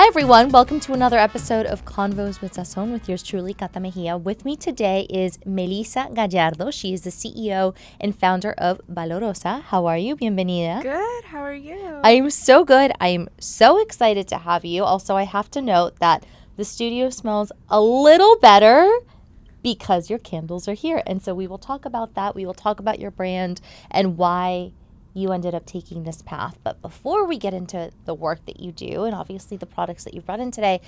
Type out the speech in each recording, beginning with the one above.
Hi everyone, welcome to another episode of Convos with Sazón with yours truly, Cata Mejía. With me today is Melissa Gallardo. She is the CEO and founder of Valorosa. How are you? Bienvenida. Good, how are you? I am so good. I am so excited to have you. Also, I have to note that the studio smells a little better because your candles are here. And so we will talk about that. We will talk about your brand and why you ended up taking this path. But before we get into the work that you do and obviously the products that you've brought in today,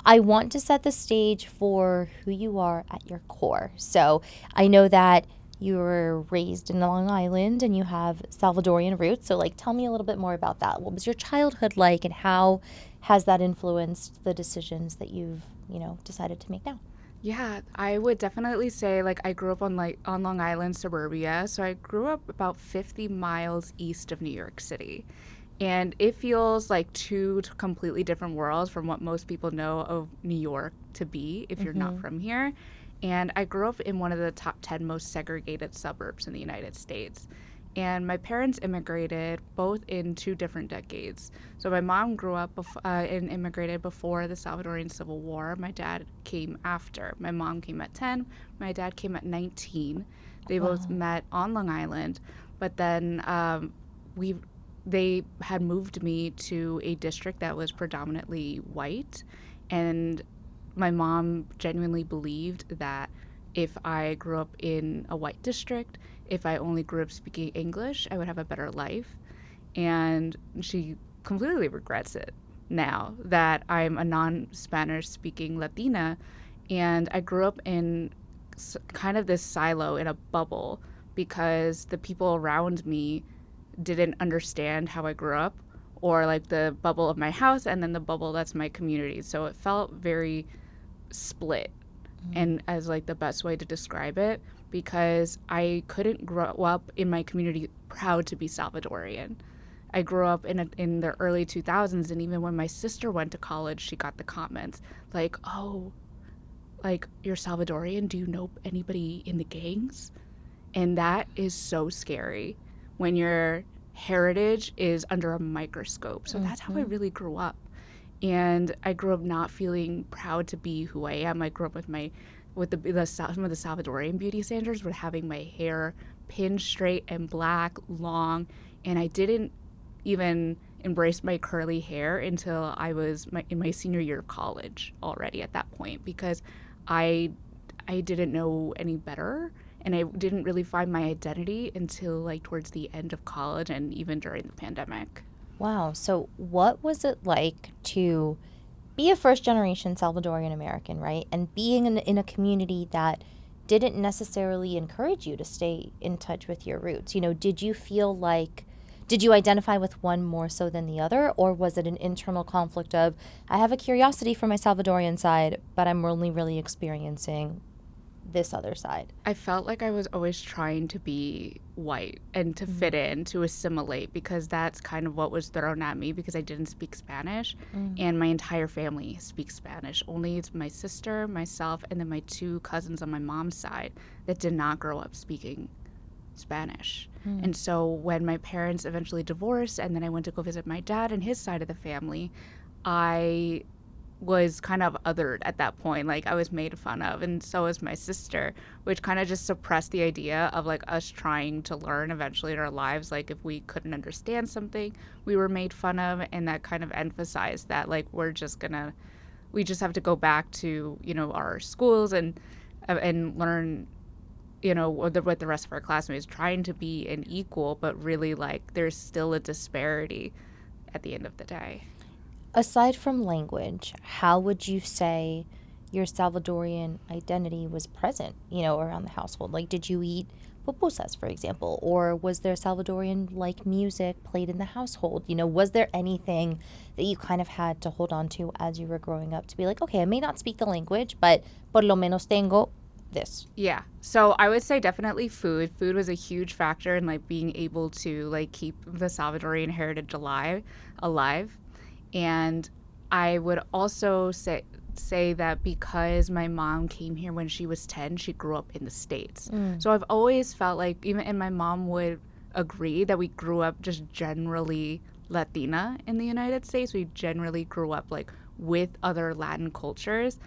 I want to set the stage for who you are at your core. So I know that you were raised in Long Island and you have Salvadorian roots. So tell me a little bit more about that. What was your childhood like and how has that influenced the decisions that you've, decided to make now? Yeah, I would definitely say I grew up on Long Island suburbia. So I grew up about 50 miles east of New York City. And it feels like two completely different worlds from what most people know of New York to be if you're not from here. And I grew up in one of the top 10 most segregated suburbs in the United States. And my parents immigrated both in two different decades. So my mom grew up and immigrated before the Salvadorian Civil War. My dad came after. My mom came at 10. My dad came at 19. They both met on Long Island. But then they had moved me to a district that was predominantly white. And my mom genuinely believed that if I grew up in a white district, if I only grew up speaking English, I would have a better life. And she completely regrets it now that I'm a non-Spanish speaking Latina. And I grew up in kind of this silo in a bubble because the people around me didn't understand how I grew up, or the bubble of my house and then the bubble that's my community. So it felt very split. And as the best way to describe it, because I couldn't grow up in my community proud to be Salvadorian. I grew up in the early 2000s, and even when my sister went to college, she got the comments oh, you're Salvadorian? Do you know anybody in the gangs? And that is so scary when your heritage is under a microscope. So that's how I really grew up. And I grew up not feeling proud to be who I am. I grew up with some of the Salvadorian beauty standards, with having my hair pinned straight and black, long, and I didn't even embrace my curly hair until I was in my senior year of college already at that point, because I didn't know any better, and I didn't really find my identity until towards the end of college and even during the pandemic. Wow. So what was it like to be a first-generation Salvadorian American, right? And being in a community that didn't necessarily encourage you to stay in touch with your roots? Did you identify with one more so than the other? Or was it an internal conflict of, I have a curiosity for my Salvadorian side, but I'm only really experiencing this other side? I felt like I was always trying to be white and to fit in, to assimilate, because that's kind of what was thrown at me, because I didn't speak Spanish, and my entire family speaks Spanish. Only it's my sister, myself, and then my two cousins on my mom's side that did not grow up speaking Spanish. And so when my parents eventually divorced and then I went to go visit my dad and his side of the family, I was kind of othered at that point. I was made fun of, and so was my sister, which kind of just suppressed the idea of us trying to learn eventually in our lives. If we couldn't understand something, we were made fun of, and that kind of emphasized that we just have to go back to our schools and learn with the rest of our classmates, trying to be an equal, but really there's still a disparity at the end of the day. Aside from language, how would you say your Salvadorian identity was present, around the household? Did you eat pupusas, for example? Or was there Salvadorian music played in the household? Was there anything that you kind of had to hold on to as you were growing up to be okay, I may not speak the language, but por lo menos tengo this? Yeah. So I would say definitely food. Food was a huge factor in being able to keep the Salvadorian heritage alive. And I would also say that because my mom came here when she was 10, she grew up in the States. So I've always felt and my mom would agree that we grew up just generally Latina in the United States. We generally grew up with other Latin cultures.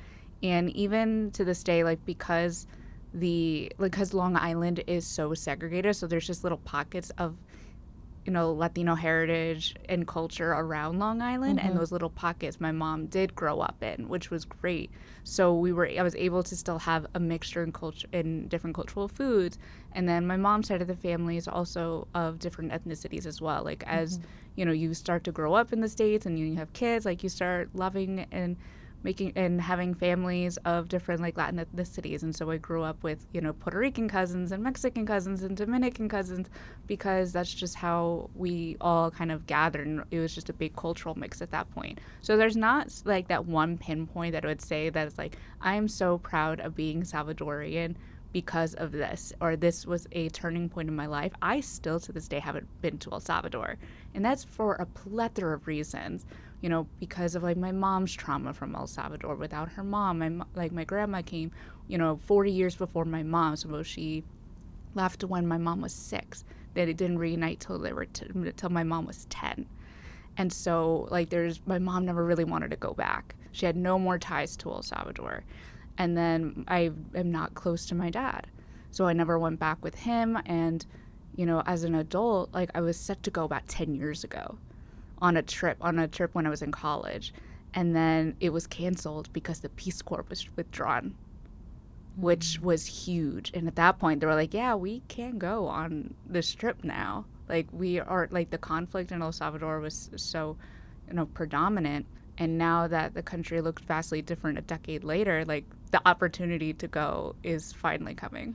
And even to this day, like because Long Island is so segregated, so there's just little pockets of Latino heritage and culture around Long Island, and those little pockets my mom did grow up in, which was great. So I was able to still have a mixture in culture in different cultural foods, and then my mom's side of the family is also of different ethnicities as well. Like as you start to grow up in the States and you have kids, like you start loving and making and having families of different like Latin ethnicities. And so I grew up with Puerto Rican cousins and Mexican cousins and Dominican cousins, because that's just how we all kind of gathered, and it was just a big cultural mix at that point. So there's not like that one pinpoint that I would say that is like, I'm so proud of being Salvadorian because of this, or this was a turning point in my life. I still to this day haven't been to El Salvador, and that's for a plethora of reasons. Because of like my mom's trauma from El Salvador. Without her mom, my grandma came, 40 years before my mom. So she left when my mom was 6. They didn't reunite till my mom was 10. And so like my mom never really wanted to go back. She had no more ties to El Salvador. And then I am not close to my dad, so I never went back with him. And as an adult, like I was set to go about 10 years ago on a trip when I was in college, and then it was canceled because the Peace Corps was withdrawn, which was huge. And at that point they were like, yeah, we can't go on this trip now. Like we are like, the conflict in El Salvador was so predominant, and now that the country looks vastly different a decade later, like the opportunity to go is finally coming.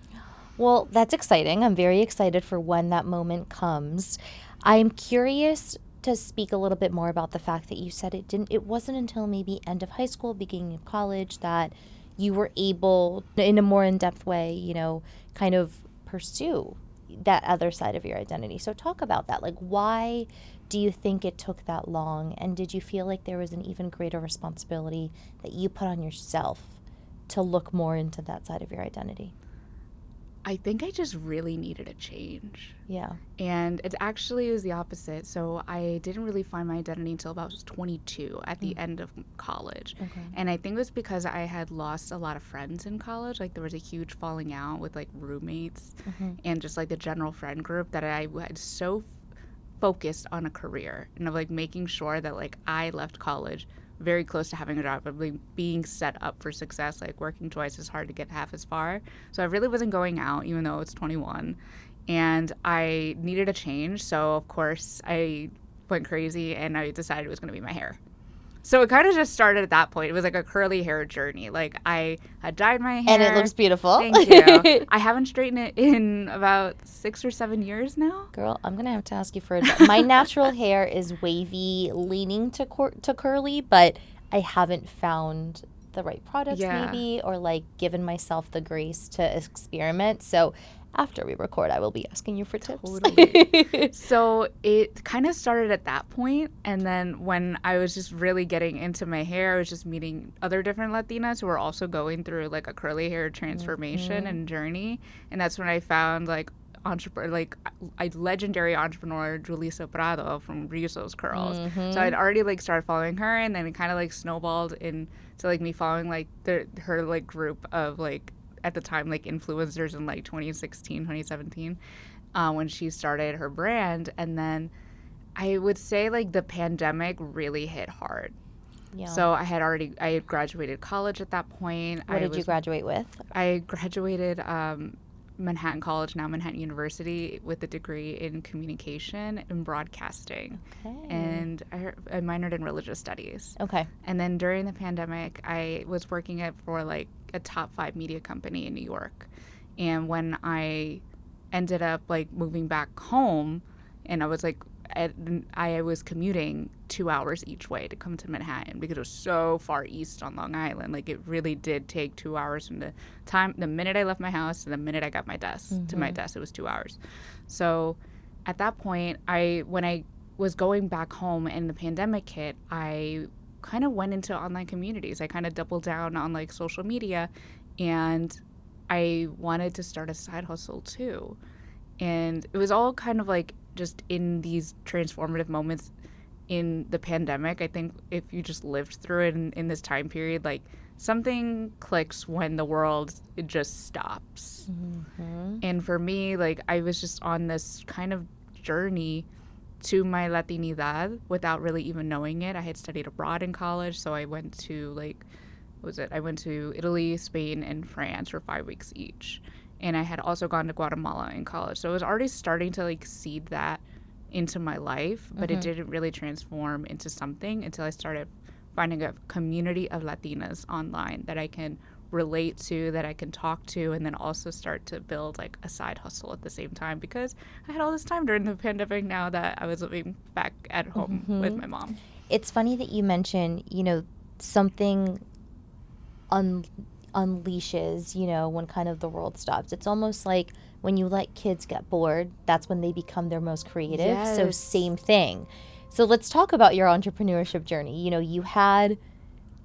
Well, that's exciting. I'm very excited for when that moment comes. I'm curious to speak a little bit more about the fact that you said it wasn't until maybe end of high school, beginning of college, that you were able, in a more in-depth way, kind of pursue that other side of your identity. So talk about that. Like, why do you think it took that long? And did you feel like there was an even greater responsibility that you put on yourself to look more into that side of your identity? I think I just really needed a change. Yeah. And it actually was the opposite. So I didn't really find my identity until about 22 at the end of college. Okay. And I think it was because I had lost a lot of friends in college. Like there was a huge falling out with like roommates and just like the general friend group, that I was so focused on a career and of like making sure that like I left college very close to having a job, but like being set up for success, like working twice as hard to get half as far. So I really wasn't going out, even though it's 21, and I needed a change. So of course I went crazy and I decided it was going to be my hair. So it kind of just started at that point. It was like a curly hair journey. Like I had dyed my hair. And it looks beautiful. Thank you. I haven't straightened it in about 6 or 7 years now. Girl, I'm going to have to ask you for advice. My natural hair is wavy, leaning to curly, but I haven't found the right products maybe, or like given myself the grace to experiment. So after we record, I will be asking you for tips. Totally. So it kind of started at that point, and then when I was just really getting into my hair, I was just meeting other different Latinas who were also going through like a curly hair transformation and journey, and that's when I found like a legendary entrepreneur, Julissa Prado from Rizzo's Curls. So I'd already like started following her, and then it kind of like snowballed into like me following like her like group of like, at the time, like influencers in like 2016, 2017, when she started her brand. And then I would say like the pandemic really hit hard. Yeah. So I had graduated college at that point. What did you graduate with? I graduated Manhattan College, now Manhattan University, with a degree in communication and broadcasting. Okay. And I minored in religious studies. Okay. And then during the pandemic, I was working for like a top 5 media company in New York. And when I ended up like moving back home, and I was like, I was commuting 2 hours each way to come to Manhattan because it was so far east on Long Island. Like it really did take 2 hours from the minute I left my house to the minute I got my desk to my desk. It was 2 hours. So at that point, when I was going back home and the pandemic hit, I kind of went into online communities. I kind of doubled down on like social media, and I wanted to start a side hustle too. And it was all kind of like just in these transformative moments in the pandemic, I think if you just lived through it in this time period, like something clicks when the world it just stops. And for me, like I was just on this kind of journey to my Latinidad without really even knowing it. I had studied abroad in college, so I went to like, what was it? I went to Italy, Spain, and France for 5 weeks each. And I had also gone to Guatemala in college. So I was already starting to like seed that into my life, but it didn't really transform into something until I started finding a community of Latinas online that I can relate to, that I can talk to, and then also start to build like a side hustle at the same time, because I had all this time during the pandemic now that I was living back at home with my mom. It's funny that you mention, something unleashes, when kind of the world stops. It's almost like when you let kids get bored, that's when they become their most creative. So Yes. same thing. So let's talk about your entrepreneurship journey. You had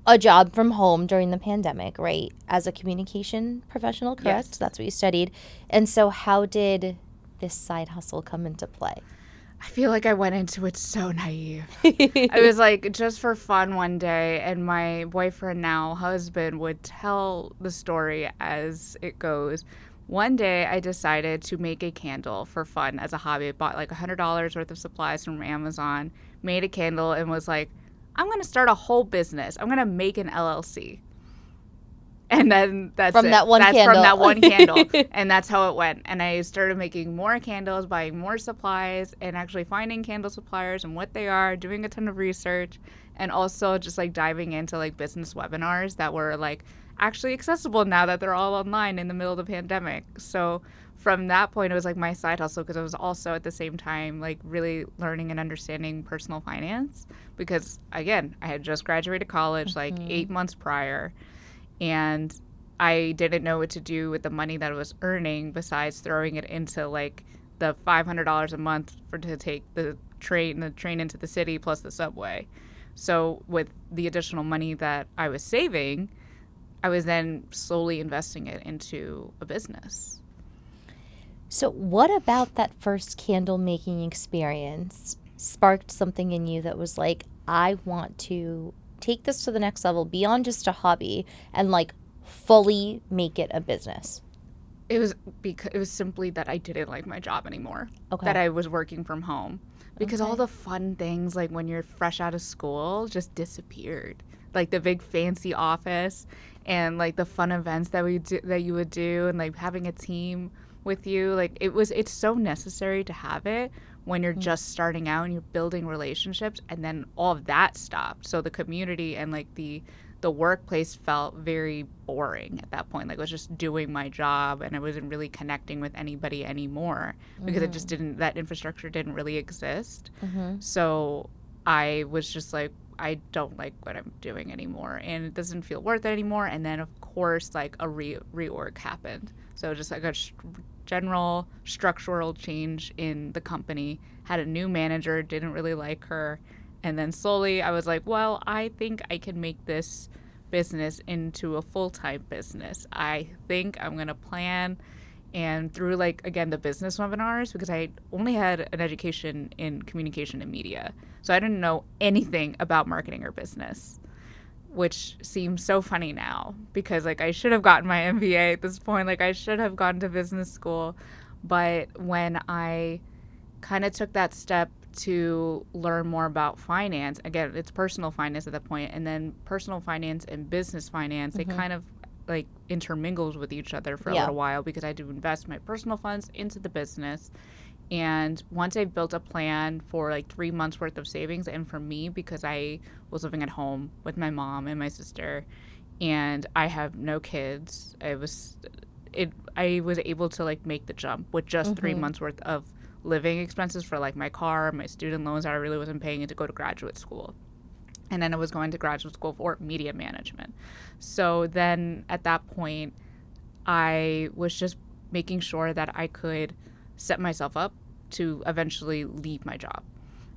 a job from home during the pandemic, right? As a communication professional, correct? Yes. That's what you studied. And so how did this side hustle come into play? I feel like I went into it so naive. I was like, just for fun one day, and my boyfriend, now husband, would tell the story as it goes. One day, I decided to make a candle for fun as a hobby. I bought like $100 worth of supplies from Amazon, made a candle, and was like, I'm going to start a whole business. I'm going to make an LLC. And then that's From it. that one That's candle. From that one candle. And that's how it went. And I started making more candles, buying more supplies, and actually finding candle suppliers and what they are, doing a ton of research, and also just like diving into like business webinars that were like actually accessible now that they're all online in the middle of the pandemic. So from that point, it was like my side hustle, because I was also at the same time like really learning and understanding personal finance, because again, I had just graduated college like 8 months prior. And I didn't know what to do with the money that I was earning besides throwing it into like the $500 a month to take the train into the city plus the subway. So with the additional money that I was saving, I was then slowly investing it into a business. So what about that first candle making experience sparked something in you that was like, I want to take this to the next level beyond just a hobby and like fully make it a business? It was simply that I didn't like my job anymore. Okay. That I was working from home, because Okay. all the fun things like when you're fresh out of school just disappeared. Like the big fancy office and like the fun events that you would do, and like having a team with you. Like it's so necessary to have it when you're just starting out and you're building relationships, and then all of that stopped. So the community and like the workplace felt very boring at that point. Like I was just doing my job and I wasn't really connecting with anybody anymore, because it just that infrastructure didn't really exist. So I was just like, I don't like what I'm doing anymore, and it doesn't feel worth it anymore. And then of course like a reorg happened. So just like a general structural change in the company. Had a new manager, didn't really like her. And then slowly I was like, well, I think I can make this business into a full-time business. I think I'm going to plan. And through like, again, the business webinars, because I only had an education in communication and media. So I didn't know anything about marketing or business, which seems so funny now, because like I should have gotten my MBA at this point. Like I should have gone to business school. But when I kind of took that step to learn more about finance, again, it's personal finance at that point, and then personal finance and business finance, they kind of like intermingled with each other for a little while, because I do invest my personal funds into the business. And once I built a plan for like 3 months worth of savings, and for me, because I was living at home with my mom and my sister, and I have no kids, I was able to like make the jump with just 3 months worth of living expenses for like my car, my student loans that I really wasn't paying, and to go to graduate school. And then I was going to graduate school for media management. So then at that point, I was just making sure that I could set myself up to eventually leave my job.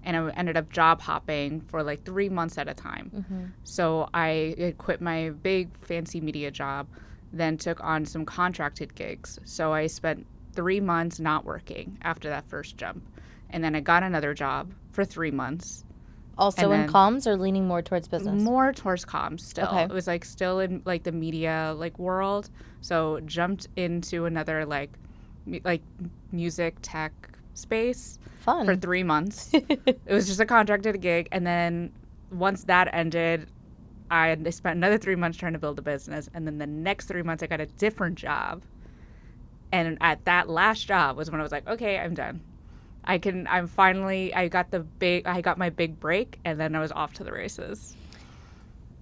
And I ended up job hopping for like 3 months at a time. So I had quit my big fancy media job, then took on some contracted gigs. So I spent 3 months not working after that first jump. And then I got another job for 3 months. Also in comms or leaning more towards business? More towards comms still. Okay. It was like still in like the media like world. So jumped into another like music tech space Fun. for 3 months. It was just a contracted gig, and then once that ended, I spent another 3 months trying to build a business, and then the next 3 months I got a different job. And at that last job was when I was like, okay, I'm done. I got my big break, and then I was off to the races.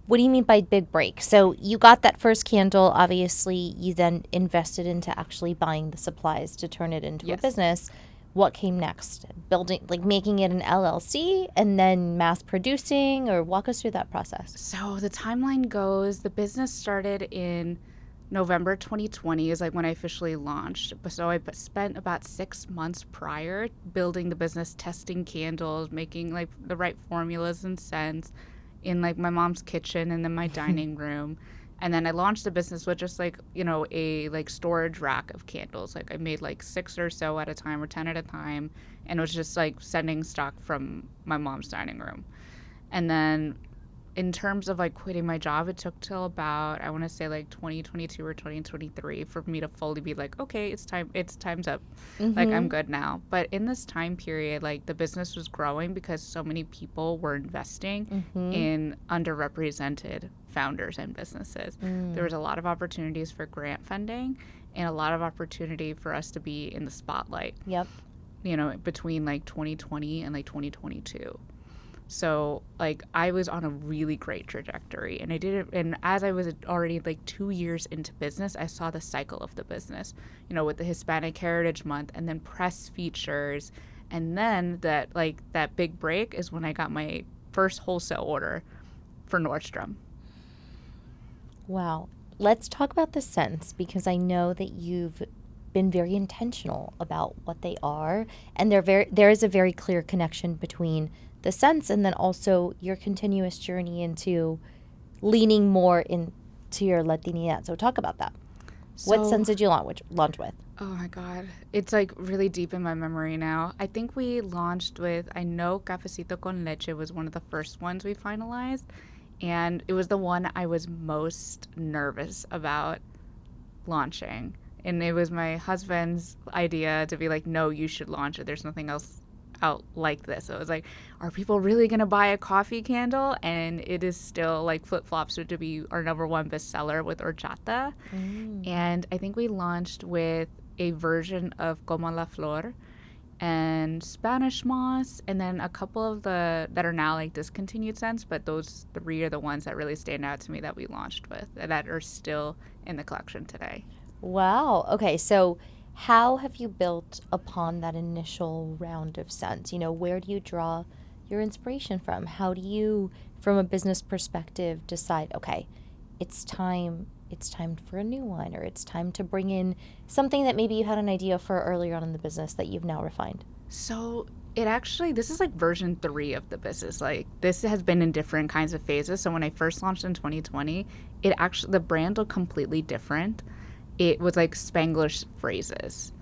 What do you mean by big break? So you got that first candle. Obviously, you then invested into actually buying the supplies to turn it into a business. What came next? Building, like making it an LLC and then mass producing, or walk us through that process. So the timeline goes, the business started in November 2020 is like when I officially launched. So I spent about 6 months prior building the business, testing candles, making like the right formulas and scents in like my mom's kitchen and then my dining room. And then I launched the business with just like, a like storage rack of candles. Like I made like 6 or so at a time or 10 at a time. And it was just like sending stock from my mom's dining room. And then in terms of like quitting my job, it took till about, I want to say like 2022 or 2023 for me to fully be like, okay, time's up. Like I'm good now. But in this time period, like the business was growing because so many people were investing in underrepresented founders and businesses. There was a lot of opportunities for grant funding and a lot of opportunity for us to be in the spotlight. Yep. Between like 2020 and like 2022. So like I was on a really great trajectory, and and as I was already like 2 years into business, I saw the cycle of the business, with the Hispanic Heritage Month and then press features. And then that big break is when I got my first wholesale order for Nordstrom. Wow. Let's talk about the scents, because I know that you've been very intentional about what they are, and there is a very clear connection between the scents and then also your continuous journey into leaning more into your Latinidad. So talk about that. What scents did you launch with? Oh my God. It's like really deep in my memory now. I think we launched with, I know Cafecito con Leche was one of the first ones we finalized. And it was the one I was most nervous about launching. And it was my husband's idea to be like, no, you should launch it. There's nothing else out like this. So it was like, are people really going to buy a coffee candle? And it is still like flip-flops to be our #1 bestseller with horchata. And I think we launched with a version of Como la Flor and Spanish moss, and then a couple of that are now like discontinued scents, but those 3 are the ones that really stand out to me that we launched with that are still in the collection today. Wow. Okay, so how have you built upon that initial round of scents? Where do you draw your inspiration from? How do you, from a business perspective, decide, okay, it's time for a new one, or it's time to bring in something that maybe you had an idea for earlier on in the business that you've now refined? So this is like version 3 of the business. Like this has been in different kinds of phases. So when I first launched in 2020, the brand looked completely different. It was like Spanglish phrases,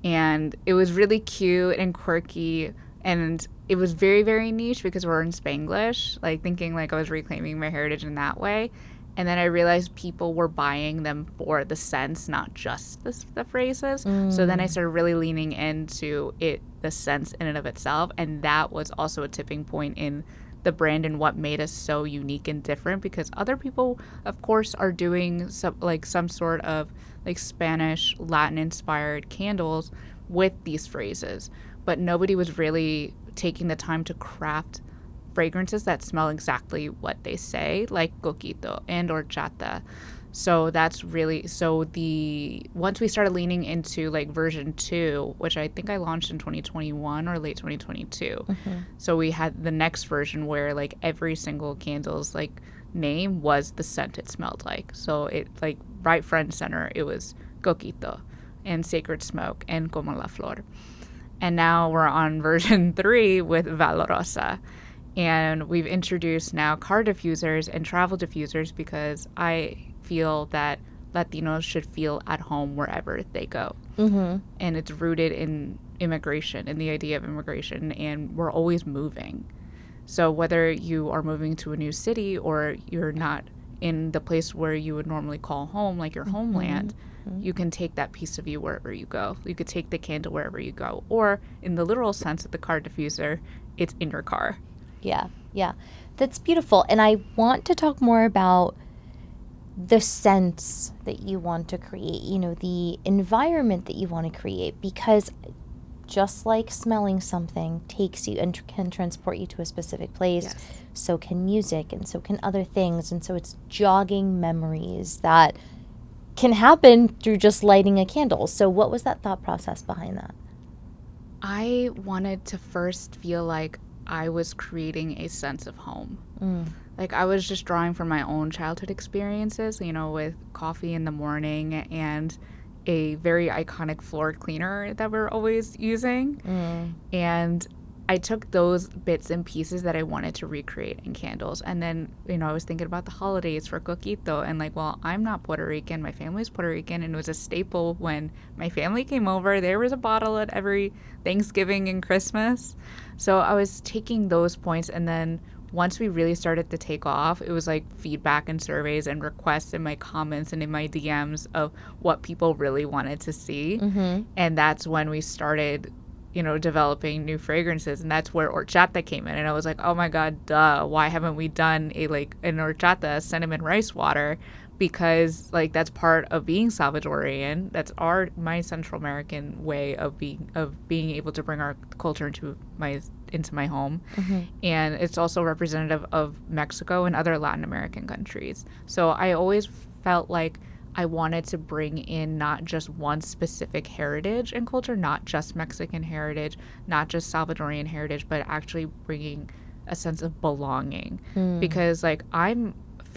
and it was really cute and quirky, and it was very, very niche because we're in Spanglish, like thinking like I was reclaiming my heritage in that way. And then I realized people were buying them for the scents, not just the phrases. So then I started really leaning into the scents in and of itself, and that was also a tipping point in the brand and what made us so unique and different, because other people, of course, are doing some sort of like Spanish, Latin inspired candles with these phrases, but nobody was really taking the time to craft fragrances that smell exactly what they say, like coquito and horchata. So that's really, once we started leaning into like version 2, which I think I launched in 2021 or late 2022. So we had the next version where like every single candle's like name was the scent it smelled like. So it like right front and center, it was coquito and sacred smoke and como la flor. And now we're on version 3 with Valorosa. And we've introduced now car diffusers and travel diffusers because I feel that Latinos should feel at home wherever they go. And it's rooted in immigration and the idea of immigration, and we're always moving. So whether you are moving to a new city or you're not in the place where you would normally call home, like your homeland, you can take that piece of you wherever you go. You could take the candle wherever you go. Or in the literal sense of the car diffuser, it's in your car. Yeah, yeah. That's beautiful. And I want to talk more about the sense that you want to create, the environment that you want to create, because just like smelling something takes you and can transport you to a specific place, Yes. so can music and so can other things. And so it's jogging memories that can happen through just lighting a candle. So what was that thought process behind that? I wanted to first feel like I was creating a sense of home. Like I was just drawing from my own childhood experiences, with coffee in the morning and a very iconic floor cleaner that we're always using. And I took those bits and pieces that I wanted to recreate in candles. And then, I was thinking about the holidays for Coquito and I'm not Puerto Rican, my family's Puerto Rican, and it was a staple when my family came over. There was a bottle at every Thanksgiving and Christmas. So I was taking those points, and then once we really started to take off, it was like feedback and surveys and requests in my comments and in my DMs of what people really wanted to see. And that's when we started, developing new fragrances. And that's where horchata came in. And I was like, oh my God, duh. Why haven't we done an horchata cinnamon rice water? Because that's part of being Salvadorian. That's my Central American way of being able to bring our culture into my home. And it's also representative of Mexico and other Latin American countries. So I always felt like I wanted to bring in not just one specific heritage and culture, not just Mexican heritage, not just Salvadorian heritage, but actually bringing a sense of belonging. Because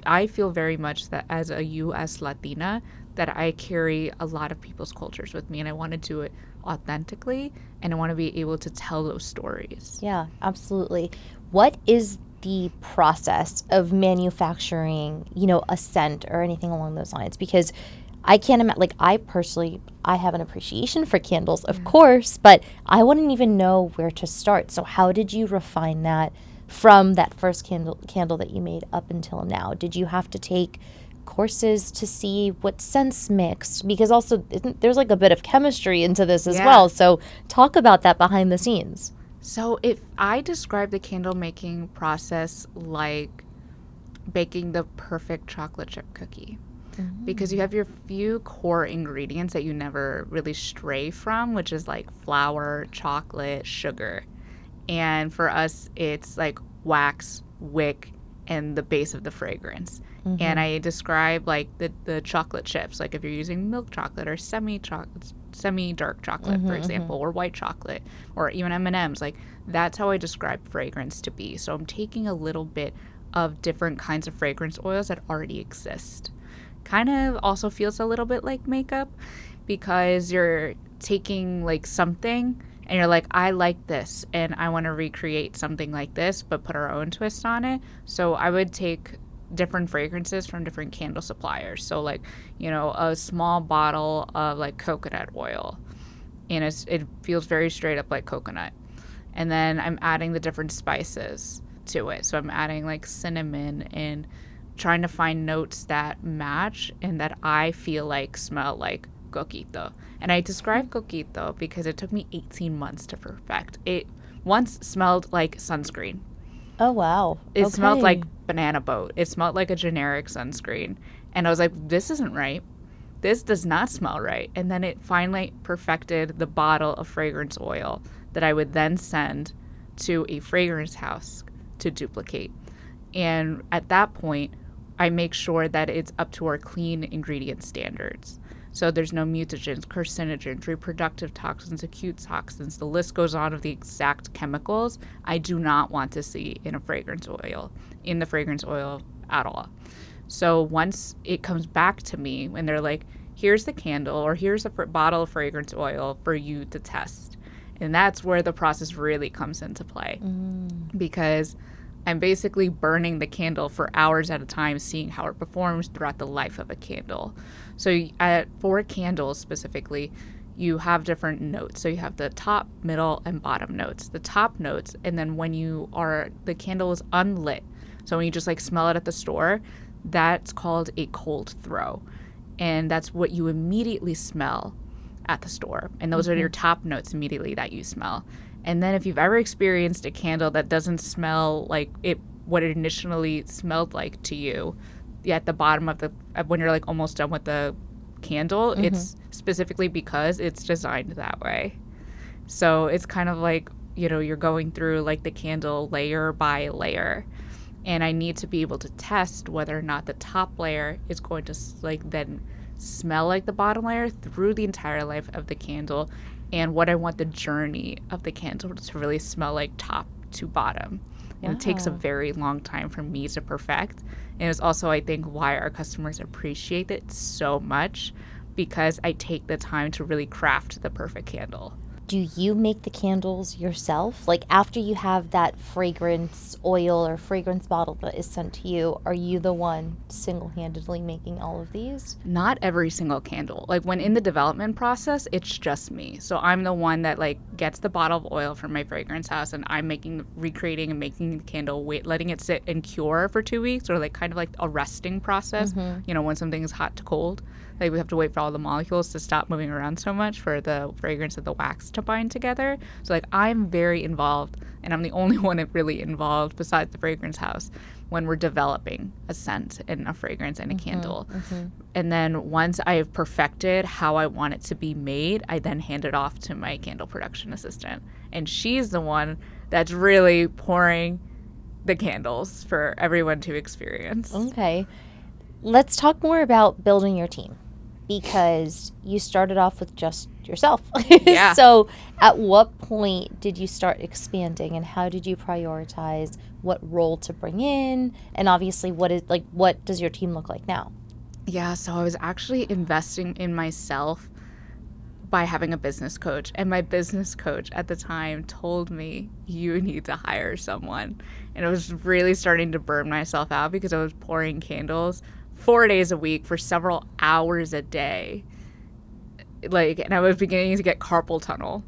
I feel very much that as a U.S. Latina, that I carry a lot of people's cultures with me, and I want to do it authentically, and I want to be able to tell those stories. Yeah, absolutely. What is the process of manufacturing, a scent or anything along those lines? Because I can't imagine, I have an appreciation for candles, of course, but I wouldn't even know where to start. So how did you refine that from that first candle that you made up until now? Did you have to take courses to see what scents mixed? Because also there's a bit of chemistry into this as well. So talk about that behind the scenes. So if I describe the candle making process like baking the perfect chocolate chip cookie, because you have your few core ingredients that you never really stray from, which is flour, chocolate, sugar. And for us, it's wax, wick, and the base of the fragrance. And I describe the chocolate chips, if you're using milk chocolate or semi-dark chocolate, for example, or white chocolate, or even M&Ms. That's how I describe fragrance to be. So I'm taking a little bit of different kinds of fragrance oils that already exist. Kind of also feels a little bit like makeup, because you're taking something and you're like, I like this and I want to recreate something like this, but put our own twist on it. So I would take different fragrances from different candle suppliers. So a small bottle of coconut oil, and it feels very straight up like coconut. And then I'm adding the different spices to it. So I'm adding cinnamon and trying to find notes that match and that I feel smell like coquito. And I describe coquito because it took me 18 months to perfect. It once smelled like sunscreen. Oh, wow. It smelled like banana boat. It smelled like a generic sunscreen. And I was like, this isn't right. This does not smell right. And then it finally perfected the bottle of fragrance oil that I would then send to a fragrance house to duplicate. And at that point, I make sure that it's up to our clean ingredient standards. So there's no mutagens, carcinogens, reproductive toxins, acute toxins. The list goes on of the exact chemicals I do not want to see in the fragrance oil at all. So once it comes back to me, when they're like, here's the candle or here's a bottle of fragrance oil for you to test. And that's where the process really comes into play. Because I'm basically burning the candle for hours at a time, seeing how it performs throughout the life of a candle. So for candles specifically, you have different notes. So you have the top, middle, and bottom notes. The top notes, and then when the candle is unlit, so when you just like smell it at the store, that's called a cold throw. And that's what you immediately smell at the store. And those are your top notes immediately that you smell. And then if you've ever experienced a candle that doesn't smell like what it initially smelled like to you, at the bottom of when you're like almost done with the candle, it's specifically because it's designed that way. So it's kind of like, you're going through like the candle layer by layer. And I need to be able to test whether or not the top layer is going to like then smell like the bottom layer through the entire life of the candle, and what I want the journey of the candle to really smell like top to bottom. And it takes a very long time for me to perfect. And it's also, I think, why our customers appreciate it so much, because I take the time to really craft the perfect candle. Do you make the candles yourself? Like after you have that fragrance oil or fragrance bottle that is sent to you, are you the one single-handedly making all of these? Not every single candle. Like when in the development process, it's just me. So I'm the one that like gets the bottle of oil from my fragrance house, and I'm recreating and making the candle, letting it sit and cure for 2 weeks, or like kind of like a resting process. When something is hot to cold, like we have to wait for all the molecules to stop moving around so much for the fragrance and the wax to bind together. So like I'm very involved, and I'm the only one really involved besides the fragrance house when we're developing a scent and a fragrance and a candle. And then once I have perfected how I want it to be made, I then hand it off to my candle production assistant, and she's the one that's really pouring the candles for everyone to experience. Okay. Let's talk more about building your team, because you started off with just yourself. Yeah. So at what point did you start expanding, and how did you prioritize what role to bring in? And obviously what does your team look like now? Yeah, so I was actually investing in myself by having a business coach. And my business coach at the time told me, you need to hire someone. And I was really starting to burn myself out because I was pouring candles 4 days a week for several hours a day. And I was beginning to get carpal tunnel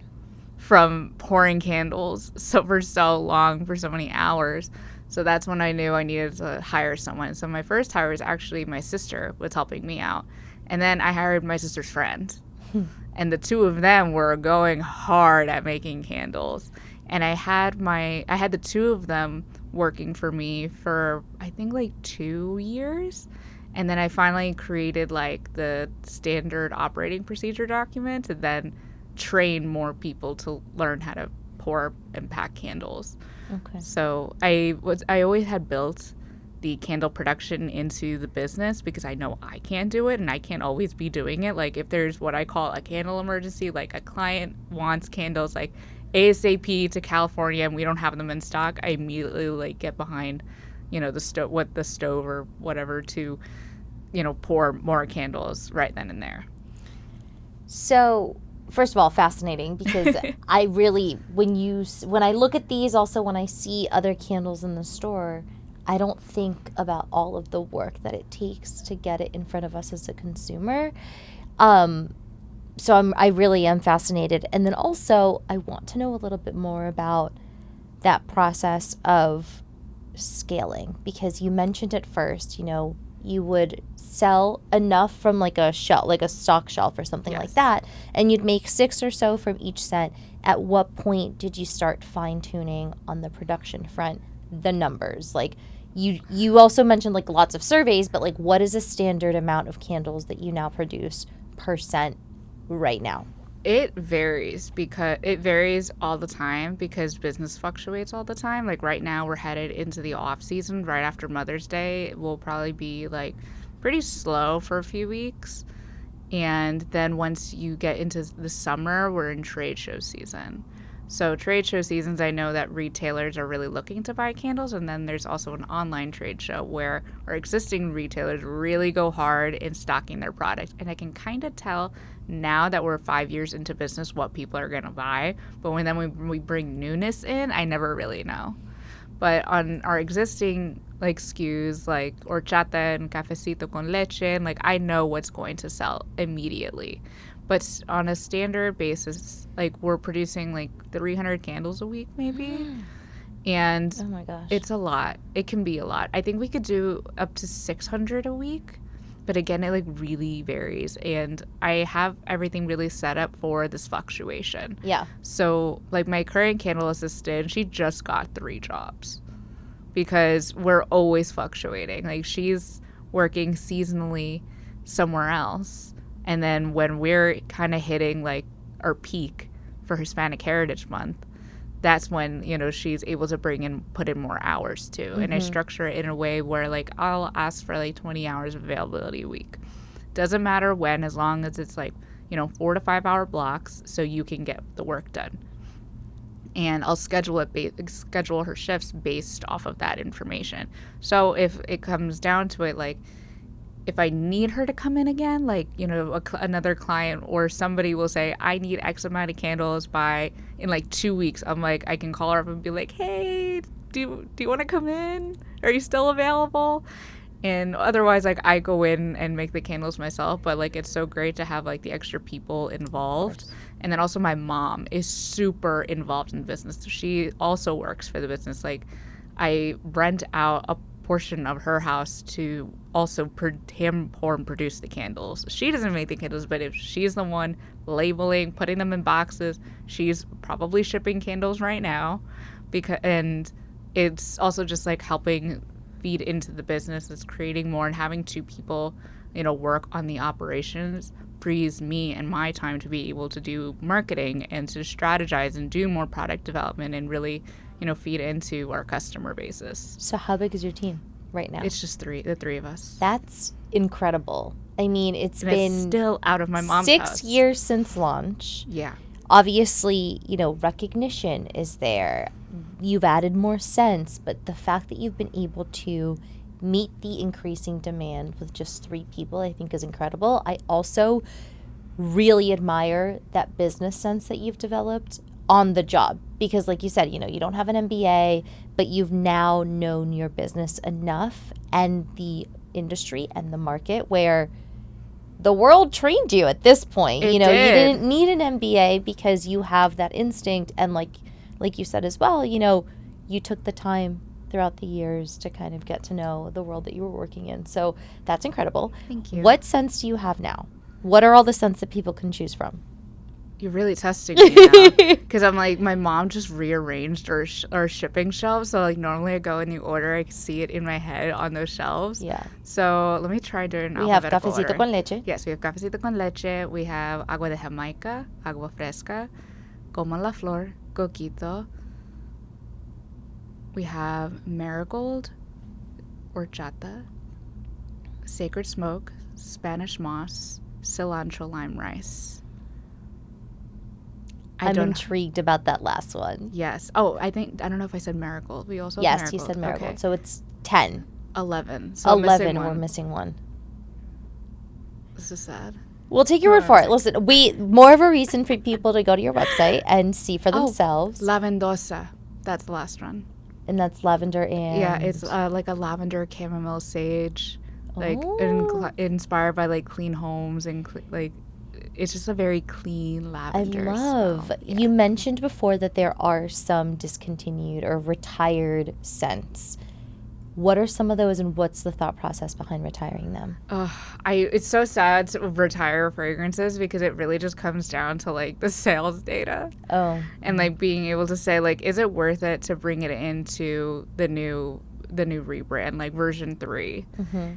from pouring candles for so long, for so many hours. So that's when I knew I needed to hire someone. So my first hire was actually my sister was helping me out. And then I hired my sister's friend. And the two of them were going hard at making candles. And I had the two of them working for me for I think like 2 years. And then I finally created like the standard operating procedure document, and then train more people to learn how to pour and pack candles. Okay. So I always had built the candle production into the business because I know I can't do it and I can't always be doing it. Like if there's what I call a candle emergency, like a client wants candles like ASAP to California and we don't have them in stock, I immediately like get behind, the stove or whatever to, pour more candles right then and there. So, first of all, fascinating, because I really, when I look at these, also when I see other candles in the store, I don't think about all of the work that it takes to get it in front of us as a consumer. So I really am fascinated. And then also, I want to know a little bit more about that process of scaling, because you mentioned it first, you would sell enough from like a shelf, like a stock shelf or something like that, and you'd make 6 or so from each set. At what point did you start fine-tuning on the production front the numbers? Like you also mentioned like lots of surveys, but like what is a standard amount of candles that you now produce per scent right now? It varies all the time because business fluctuates all the time. Like right now we're headed into the off season right after Mother's Day. It will probably be like pretty slow for a few weeks. And then once you get into the summer, we're in trade show season. So trade show seasons, I know that retailers are really looking to buy candles, and then there's also an online trade show where our existing retailers really go hard in stocking their product. And I can kind of tell now that we're 5 years into business what people are going to buy. But when we bring newness in, I never really know. But on our existing like SKUs like horchata and cafecito con leche, and like I know what's going to sell immediately. But on a standard basis, like we're producing like 300 candles a week maybe. And Oh my gosh. it's a lot. It can be a lot. I think we could do up to 600 a week. But again, it like really varies. And I have everything really set up for this fluctuation. Yeah. So like my current candle assistant, she just got 3 jobs because we're always fluctuating. Like she's working seasonally somewhere else. And then when we're kind of hitting like our peak for Hispanic Heritage Month, that's when, you know, she's able to put in more hours too. And I structure it in a way where like I'll ask for like 20 hours of availability a week. Doesn't matter when, as long as it's like, you know, 4 to 5 hour blocks so you can get the work done. And I'll schedule her shifts based off of that information. So if it comes down to it, like if I need her to come in again, like, you know, another client or somebody will say, I need X amount of candles in like 2 weeks. I'm like, I can call her up and be like, hey, do you want to come in? Are you still available? And otherwise, like, I go in and make the candles myself. But like, it's so great to have like the extra people involved. And then also my mom is super involved in the business. She also works for the business. Like, I rent out a portion of her house to also hand pour and produce the candles. She doesn't make the candles, but if she's the one labeling, putting them in boxes, she's probably shipping candles right now. And it's also just like helping feed into the business. It's creating more, and having 2 people, you know, work on the operations frees me and my time to be able to do marketing and to strategize and do more product development and really, you know, feed into our customer basis. So how big is your team right now? It's just the 3 of us. That's incredible. I mean, it's still out of my mom's 6 house. years since launch. Yeah. Obviously, you know, recognition is there. You've added more scents, but the fact that you've been able to meet the increasing demand with just 3 people, I think is incredible. I also really admire that business sense that you've developed on the job, because like you said, you know, you don't have an MBA, but you've now known your business enough and the industry and the market where the world trained you at this point. You didn't need an MBA because you have that instinct, and like you said as well, you know, you took the time throughout the years to kind of get to know the world that you were working in. So that's incredible. Thank you. What scents do you have now? What are all the scents that people can choose from? You're really testing me now, because I'm like, my mom just rearranged our shipping shelves. So like normally I go and you order, I can see it in my head on those shelves. Yeah. So let me try doing We have alphabetical cafecito order. con leche. Yes, we have cafecito con leche. We have agua de Jamaica, agua fresca, como la flor, coquito. We have marigold, horchata, sacred smoke, Spanish moss, cilantro lime rice. I'm intrigued about that last one. Yes. Oh, I don't know if I said marigold. We also have Yes, marigold. you said marigold. Okay. So it's 10. 11. So 11, we're we're missing one. This is sad. We'll take your word for it. Listen, more of a reason for people to go to your website and see for themselves. Lavendosa. That's the last one. And that's lavender and... Yeah, it's like a lavender chamomile sage, like inspired by like clean homes and like it's just a very clean lavender. I love. Smell. Yeah. You mentioned before that there are some discontinued or retired scents. What are some of those, and what's the thought process behind retiring them? It's so sad to retire fragrances because it really just comes down to like the sales data. Oh. And like being able to say like, is it worth it to bring it into the new rebrand, like version 3? Mm-hmm.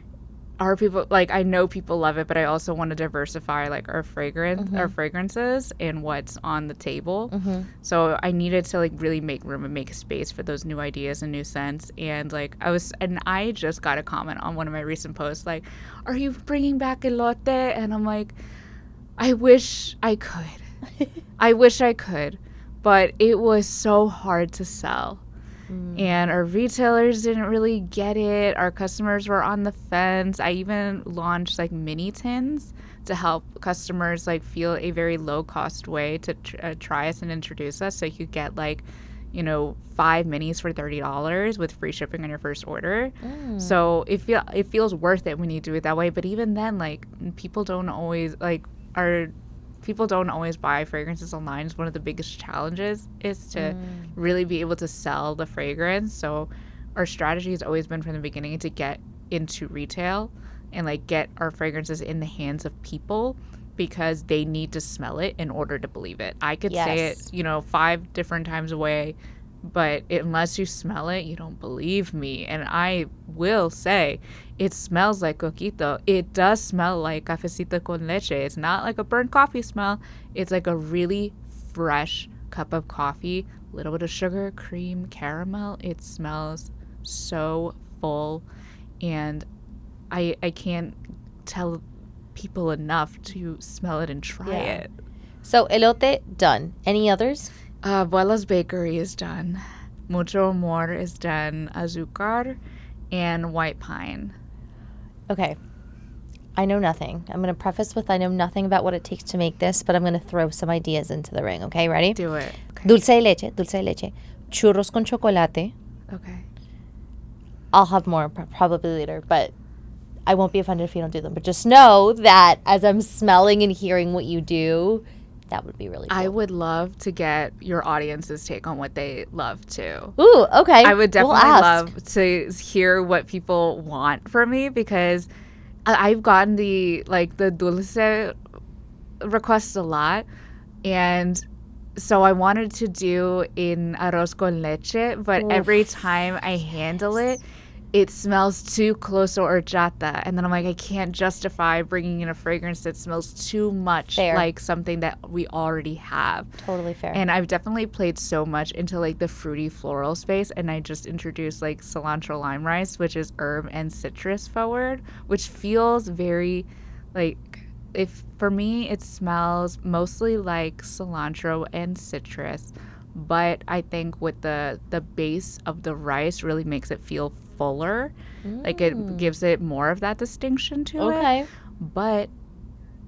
Are people like, I know people love it, but I also want to diversify like our fragrances and what's on the table. Mm-hmm. So I needed to like really make room and make space for those new ideas and new scents. And like I just got a comment on one of my recent posts like, are you bringing back elote? And I'm like, I wish I could. I wish I could, but it was so hard to sell. And our retailers didn't really get it. Our customers were on the fence. I even launched like mini tins to help customers like feel a very low cost way to try us and introduce us. So you could get like, 5 minis for $30 with free shipping on your first order. So it feels worth it when you do it that way. But even then, like, people don't always like our people don't always buy fragrances online. It's one of the biggest challenges is to really be able to sell the fragrance. So our strategy has always been from the beginning to get into retail and like get our fragrances in the hands of people because they need to smell it in order to believe it. I could say it, 5 different times away, but unless you smell it, you don't believe me. And I will say it smells like coquito. It does smell like cafecito con leche. It's not like a burnt coffee smell. It's like a really fresh cup of coffee, a little bit of sugar, cream, caramel. It smells so full, and I can't tell people enough to smell it and try it. So elote, done. Any others? Abuela's Bakery is done. Mucho Amor is done. Azúcar and White Pine. Okay. I know nothing. I'm going to preface with I know nothing about what it takes to make this, but I'm going to throw some ideas into the ring. Okay, ready? Do it. Okay. Dulce de leche. Churros con chocolate. Okay. I'll have more probably later, but I won't be offended if you don't do them. But just know that as I'm smelling and hearing what you do, that would be really cool. I would love to get your audience's take on what they love too. Ooh, okay. I would definitely love to hear what people want from me because I've gotten the dulce requests a lot, and so I wanted to do in arroz con leche, but every time I handle it, it smells too close to horchata. And then I'm like, I can't justify bringing in a fragrance that smells too much like something that we already have. Totally fair. And I've definitely played so much into like the fruity floral space. And I just introduced like cilantro lime rice, which is herb and citrus forward, which feels very like, for me, it smells mostly like cilantro and citrus. But I think with the base of the rice really makes it feel fuller. Like it gives it more of that distinction to it. But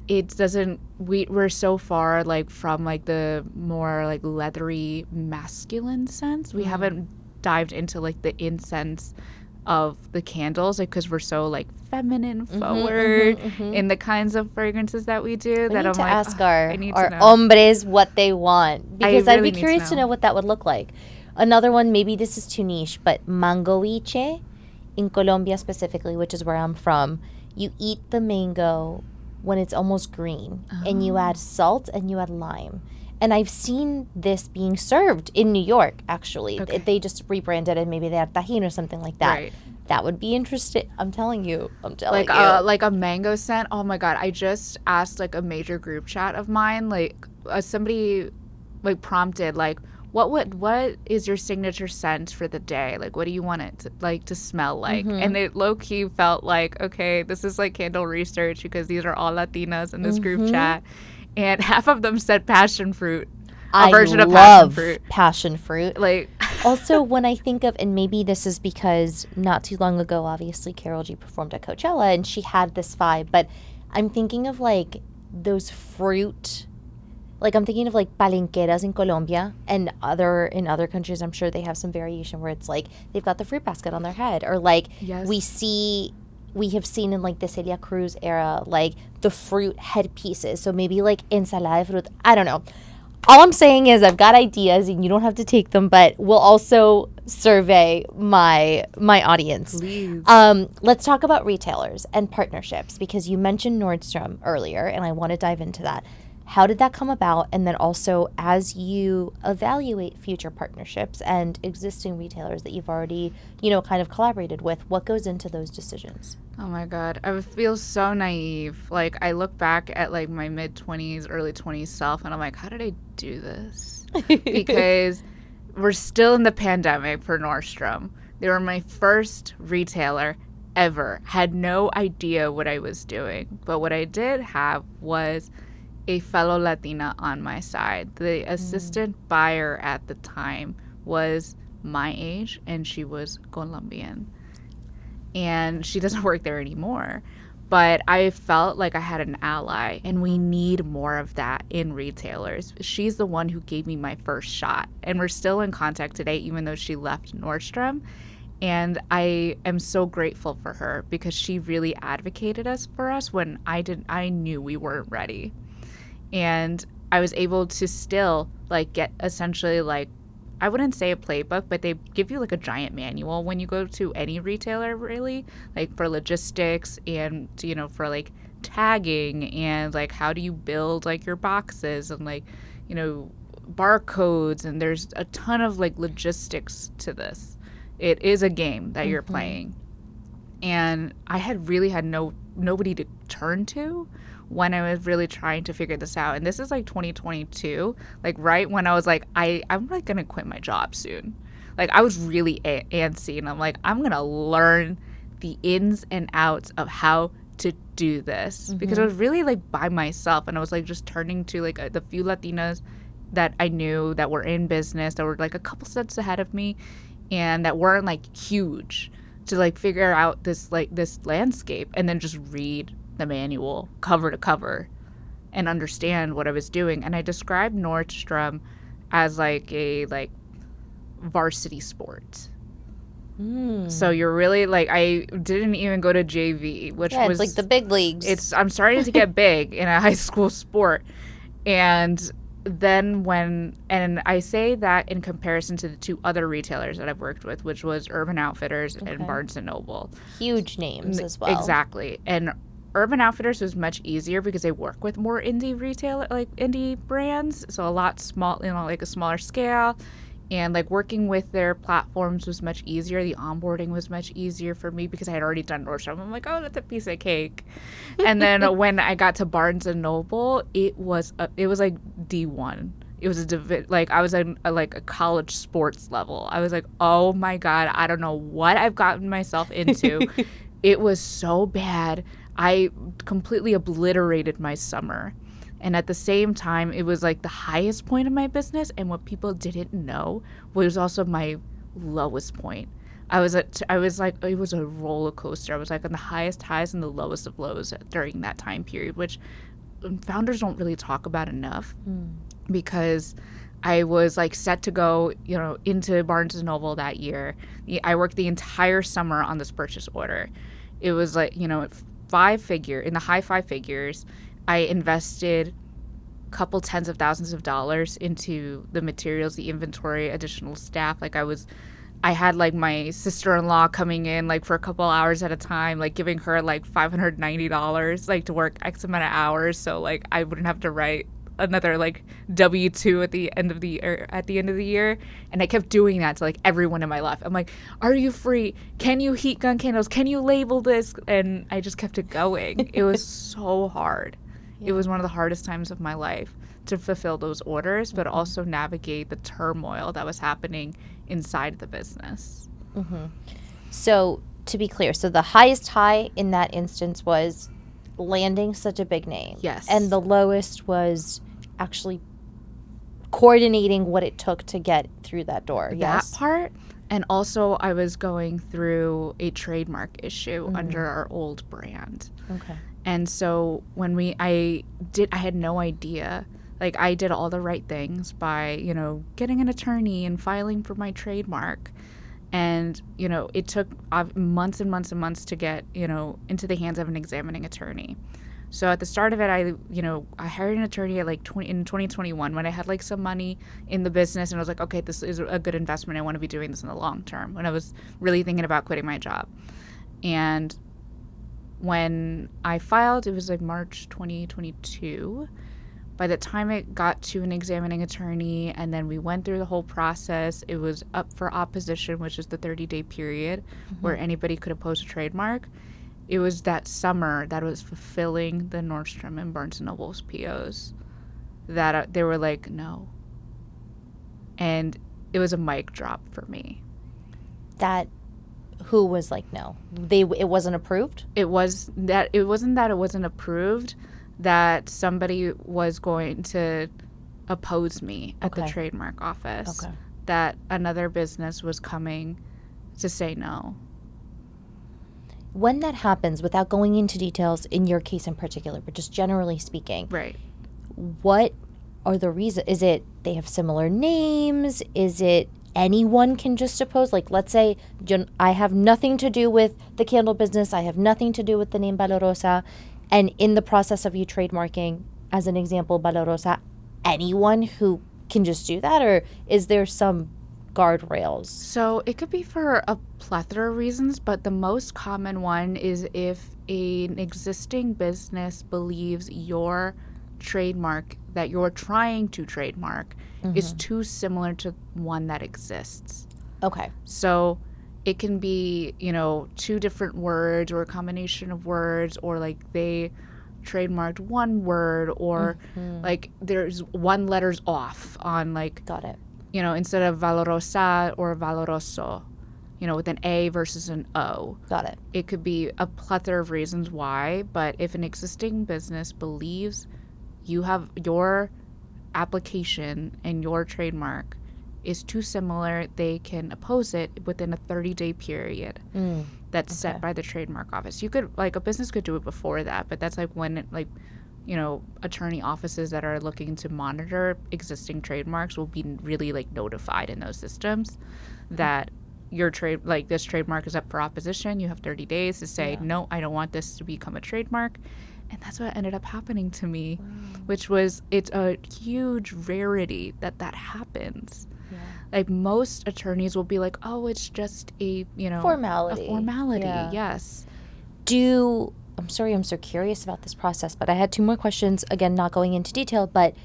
it doesn't, we're so far like from like the more like leathery masculine sense. We haven't dived into like the incense of the candles, like because we're so like feminine forward in the kinds of fragrances that we do. We that need I'm to like, ask our know. hombres what they want, because I'd be really curious to know what that would look like. Another one, maybe this is too niche, but mangoiche in Colombia specifically, which is where I'm from, you eat the mango when it's almost green, and you add salt and you add lime. And I've seen this being served in New York, actually. Okay. They just rebranded it. Maybe they had tajin or something like that. Right. That would be interesting. I'm telling you. Like a mango scent. Oh my God. I just asked like a major group chat of mine, like somebody like prompted like, what is your signature scent for the day? Like, what do you want it to smell like? And it low key felt like, okay, this is like candle research because these are all Latinas in this group chat. And half of them said passion fruit. A version of passion fruit. Like, also, when I think of, and maybe this is because not too long ago, obviously, Karol G performed at Coachella and she had this vibe, but I'm thinking of like those fruit, like I'm thinking of like palenqueras in Colombia and in other countries. I'm sure they have some variation where it's like they've got the fruit basket on their head, or like we have seen in like the Celia Cruz era, like the fruit headpieces. So maybe like ensalada de fruta. I don't know. All I'm saying is I've got ideas and you don't have to take them, but we'll also survey my audience. Please. Let's talk about retailers and partnerships, because you mentioned Nordstrom earlier and I want to dive into that. How did that come about? And then also, as you evaluate future partnerships and existing retailers that you've already, kind of collaborated with, what goes into those decisions? Oh my God. I feel so naive. Like, I look back at like my mid-20s, early 20s self, and I'm like, how did I do this? Because we're still in the pandemic for Nordstrom. They were my first retailer ever. Had no idea what I was doing. But what I did have was a fellow Latina on my side. The assistant buyer at the time was my age, and she was Colombian. And she doesn't work there anymore. But I felt like I had an ally, and we need more of that in retailers. She's the one who gave me my first shot, and we're still in contact today, even though she left Nordstrom. And I am so grateful for her because she really advocated for us when I knew we weren't ready. And I was able to still like get essentially like, I wouldn't say a playbook, but they give you like a giant manual when you go to any retailer, really, like for logistics and, you know, for like tagging and like how do you build like your boxes and like, you know, barcodes. And there's a ton of like logistics to this. It is a game that you're playing. And I had really had nobody to turn to when I was really trying to figure this out. And this is like 2022, like right when I was like, I'm like gonna quit my job soon. Like I was really antsy, and I'm like, I'm gonna learn the ins and outs of how to do this because I was really like by myself, and I was like just turning to like the few Latinas that I knew that were in business that were like a couple steps ahead of me and that weren't like huge, to like figure out this landscape and then just read the manual cover to cover and understand what I was doing. And I described Nordstrom as like a varsity sport. So you're really like, I didn't even go to JV, which was it's like the big leagues. I'm starting to get big in a high school sport. And then and I say that in comparison to the two other retailers that I've worked with, which was Urban Outfitters and Barnes and Noble. Huge names as well. Exactly. And Urban Outfitters was much easier because they work with more indie retailer, like indie brands, so a lot small, you know, like a smaller scale. And like working with their platforms was much easier. The onboarding was much easier for me because I had already done Nordstrom. I'm like, oh, that's a piece of cake. And then when I got to Barnes and Noble, it was like D1. It was I was at a college sports level. I was like, oh my God, I don't know what I've gotten myself into. It was so bad. I completely obliterated my summer. And at the same time, it was like the highest point of my business. And what people didn't know was also my lowest point. It was a roller coaster. I was like on the highest highs and the lowest of lows during that time period, which founders don't really talk about enough because I was like set to go, you know, into Barnes and Noble that year. I worked the entire summer on this purchase order. It was like, you know, in the high five figures. I invested a couple tens of thousands of dollars into the materials, the inventory, additional staff. Like I had like my sister-in-law coming in like for a couple hours at a time, like giving her like $590 like to work X amount of hours, so like I wouldn't have to write another like W-2 at the end of the year. And I kept doing that to like everyone in my life. I'm like, are you free? Can you heat gun candles? Can you label this? And I just kept it going. It was so hard. It was one of the hardest times of my life to fulfill those orders, but also navigate the turmoil that was happening inside the business. So to be clear, so the highest high in that instance was landing such a big name. Yes. And the lowest was actually coordinating what it took to get through that door. That part. And also I was going through a trademark issue under our old brand. Okay. And so when I had no idea. Like I did all the right things by, you know, getting an attorney and filing for my trademark. And, you know, it took months and months and months to get, you know, into the hands of an examining attorney. So at the start of it, I hired an attorney at in 2021 when I had like some money in the business, and I was like, okay, this is a good investment. I want to be doing this in the long term, when I was really thinking about quitting my job. And when I filed, it was like March 2022. By the time it got to an examining attorney and then we went through the whole process, it was up for opposition, which is the 30-day period where anybody could oppose a trademark. It was that summer that was fulfilling the Nordstrom and Barnes & Noble's POs that they were like, no. And it was a mic drop for me. Who was like, no? It wasn't approved? It wasn't that it wasn't approved, that somebody was going to oppose me at the trademark office. Okay. That another business was coming to say no. When that happens, without going into details in your case in particular, but just generally speaking, right? What are the reasons? Is it they have similar names? Is it anyone can just oppose? Like, let's say I have nothing to do with the candle business. I have nothing to do with the name Valorosa. And in the process of you trademarking, as an example, Valorosa, anyone who can just do that? Or is there some guardrails? So it could be for a plethora of reasons, but the most common one is if an existing business believes your trademark that you're trying to trademark is too similar to one that exists. Okay. So it can be, two different words or a combination of words, or like they trademarked one word, or like there's one letter's off on like, Got it. instead of Valorosa or Valoroso, with an A versus an O. Got it. It could be a plethora of reasons why, but if an existing business believes you have your application and your trademark is too similar, they can oppose it within a 30-day period that's set by the trademark office. You could, like, a business could do it before that, but that's like when, attorney offices that are looking to monitor existing trademarks will be really like notified in those systems that your this trademark is up for opposition. You have 30 days to say, no, I don't want this to become a trademark. And that's what ended up happening to me, which was, it's a huge rarity that happens. Yeah. Like, most attorneys will be like, oh, it's just a, formality. A formality, yes. I'm sorry, I'm so curious about this process, but I had 2 more questions. Again, not going into detail, but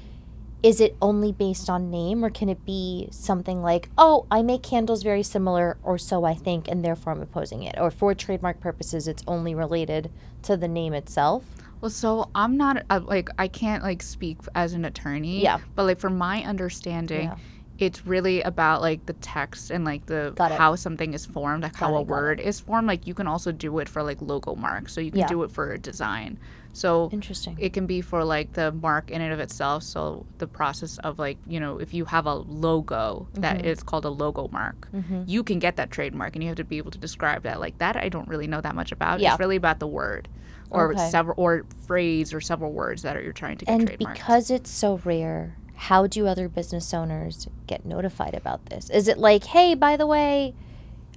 is it only based on name, or can it be something like, oh, I make candles very similar, or so I think, and therefore I'm opposing it? Or for trademark purposes, it's only related to the name itself? Well, so I'm not, I can't, speak as an attorney. Yeah. But, from my understanding, it's really about, the text and, how something is formed, how a word is formed. Like, you can also do it for, logo marks. So you can do it for a design. So interesting. It can be for, the mark in and of itself. So the process of, if you have a logo that is called a logo mark, you can get that trademark, and you have to be able to describe that. Like, that I don't really know that much about. It's really about the word. Or or phrase or several words that you're trying to get trademarked. And because it's so rare, how do other business owners get notified about this? Is it like, hey, by the way,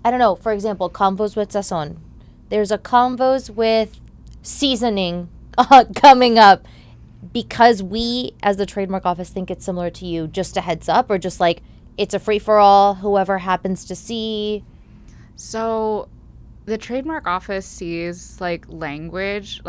I don't know, for example, Convos with Sazón. There's a Convos with seasoning coming up, because we, as the trademark office, think it's similar to you, just a heads up, or just like, it's a free-for-all, whoever happens to see? So the trademark office sees language,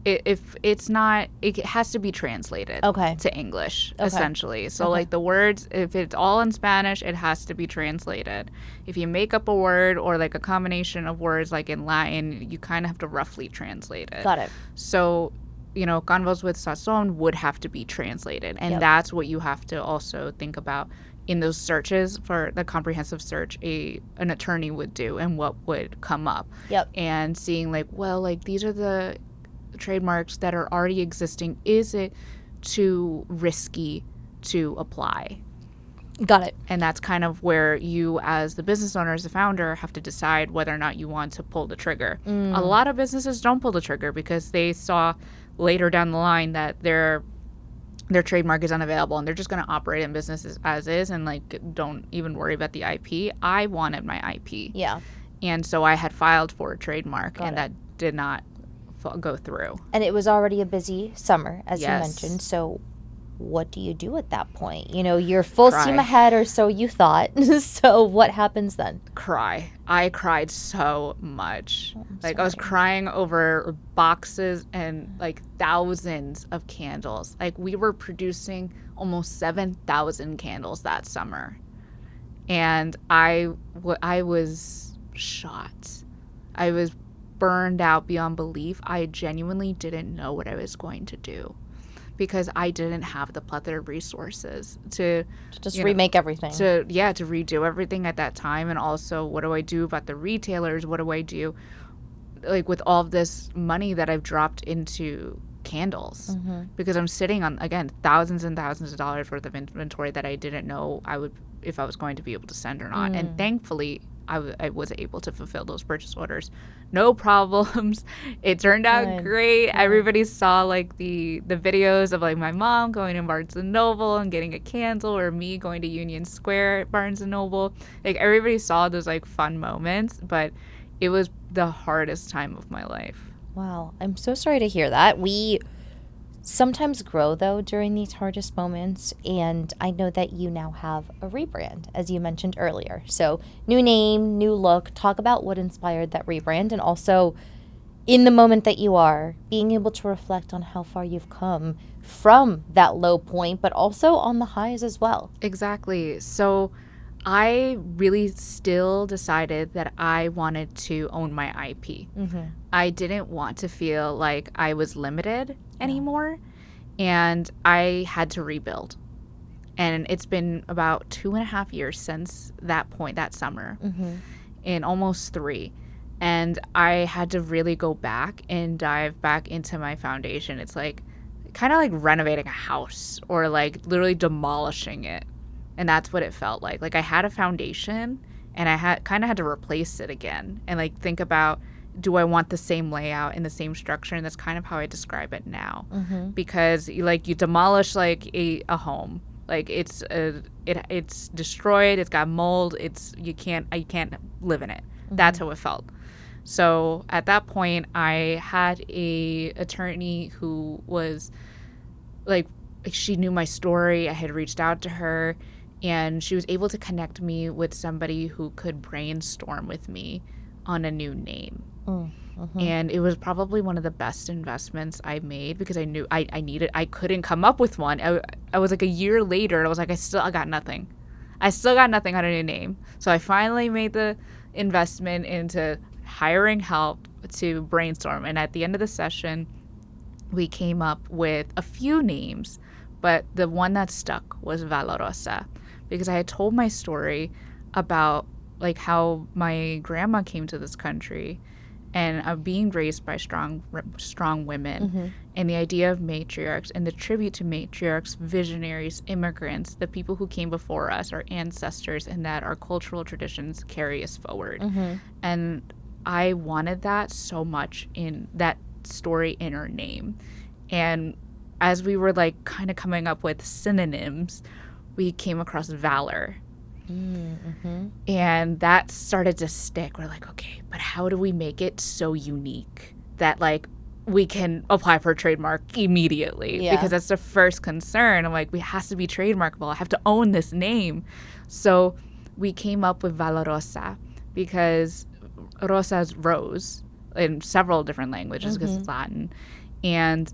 if it's not, it has to be translated to English, essentially. So the words, if it's all in Spanish, it has to be translated. If you make up a word or a combination of words in Latin, you kind of have to roughly translate it. Got it. So, Convos with Sazón would have to be translated, and that's what you have to also think about in those searches for the comprehensive search an attorney would do, and what would come up. And seeing these are the trademarks that are already existing. Is it too risky to apply? Got it. And that's kind of where you, as the business owner, as the founder, have to decide whether or not you want to pull the trigger. A lot of businesses don't pull the trigger because they saw later down the line that their trademark is unavailable, and they're just going to operate in businesses as is, and don't even worry about the IP. I wanted my IP. Yeah. And so I had filed for a trademark, that did not go through. And it was already a busy summer, as you mentioned. So what do you do at that point? You're full steam ahead, or so you thought. So what happens then? Cry. I cried so much. I was crying over boxes and thousands of candles. We were producing almost 7,000 candles that summer. And I was shot. I was burned out beyond belief. I genuinely didn't know what I was going to do, because I didn't have the plethora of resources to just remake everything. To redo everything at that time. And also, what do I do about the retailers? What do I do with all of this money that I've dropped into candles? Because I'm sitting on, again, thousands and thousands of dollars worth of inventory that I didn't know if I was going to be able to send or not. And thankfully, I was able to fulfill those purchase orders. No problems. It turned out great. Yeah. Everybody saw the videos of my mom going to Barnes & Noble and getting a candle, or me going to Union Square at Barnes & Noble. Everybody saw those fun moments, but it was the hardest time of my life. Wow. I'm so sorry to hear that. sometimes grow, though, during these hardest moments. And I know that you now have a rebrand, as you mentioned earlier. So, new name, new look. Talk about what inspired that rebrand, and also in the moment that you are, being able to reflect on how far you've come from that low point, but also on the highs as well. Exactly. So I really still decided that I wanted to own my IP. I didn't want to feel like I was limited anymore, and I had to rebuild. And it's been about 2.5 years since that point, that summer, and almost 3. And I had to really go back and dive back into my foundation. It's like kind of like renovating a house or like literally demolishing it. And that's what it felt like. Like I had a foundation and I had kind of had to replace it again and like think about, do I want the same layout and the same structure? And that's kind of how I describe it now. Because you demolish like a home. Like it's destroyed, it's got mold, you can't live in it. That's how it felt. So at that point, I had a attorney who was like, she knew my story. I had reached out to her, and she was able to connect me with somebody who could brainstorm with me on a new name. And it was probably one of the best investments I made because I knew I couldn't come up with one. I was like a year later, and I was like, I got nothing. I still got nothing on a new name. So I finally made the investment into hiring help to brainstorm. And at the end of the session, we came up with a few names, but the one that stuck was Valorosa, because I had told my story about like how my grandma came to this country and being raised by strong women, and the idea of matriarchs and the tribute to matriarchs, visionaries, immigrants, the people who came before us, our ancestors, and that our cultural traditions carry us forward. And I wanted that so much in that story in her name. And as we were like kind of coming up with synonyms, we came across valor. And that started to stick. We're like, okay, but how do we make it so unique that like we can apply for a trademark immediately? Because that's the first concern. I'm like, it has to be trademarkable. I have to own this name. So we came up with Valorosa because rosa is rose in several different languages because it's Latin. And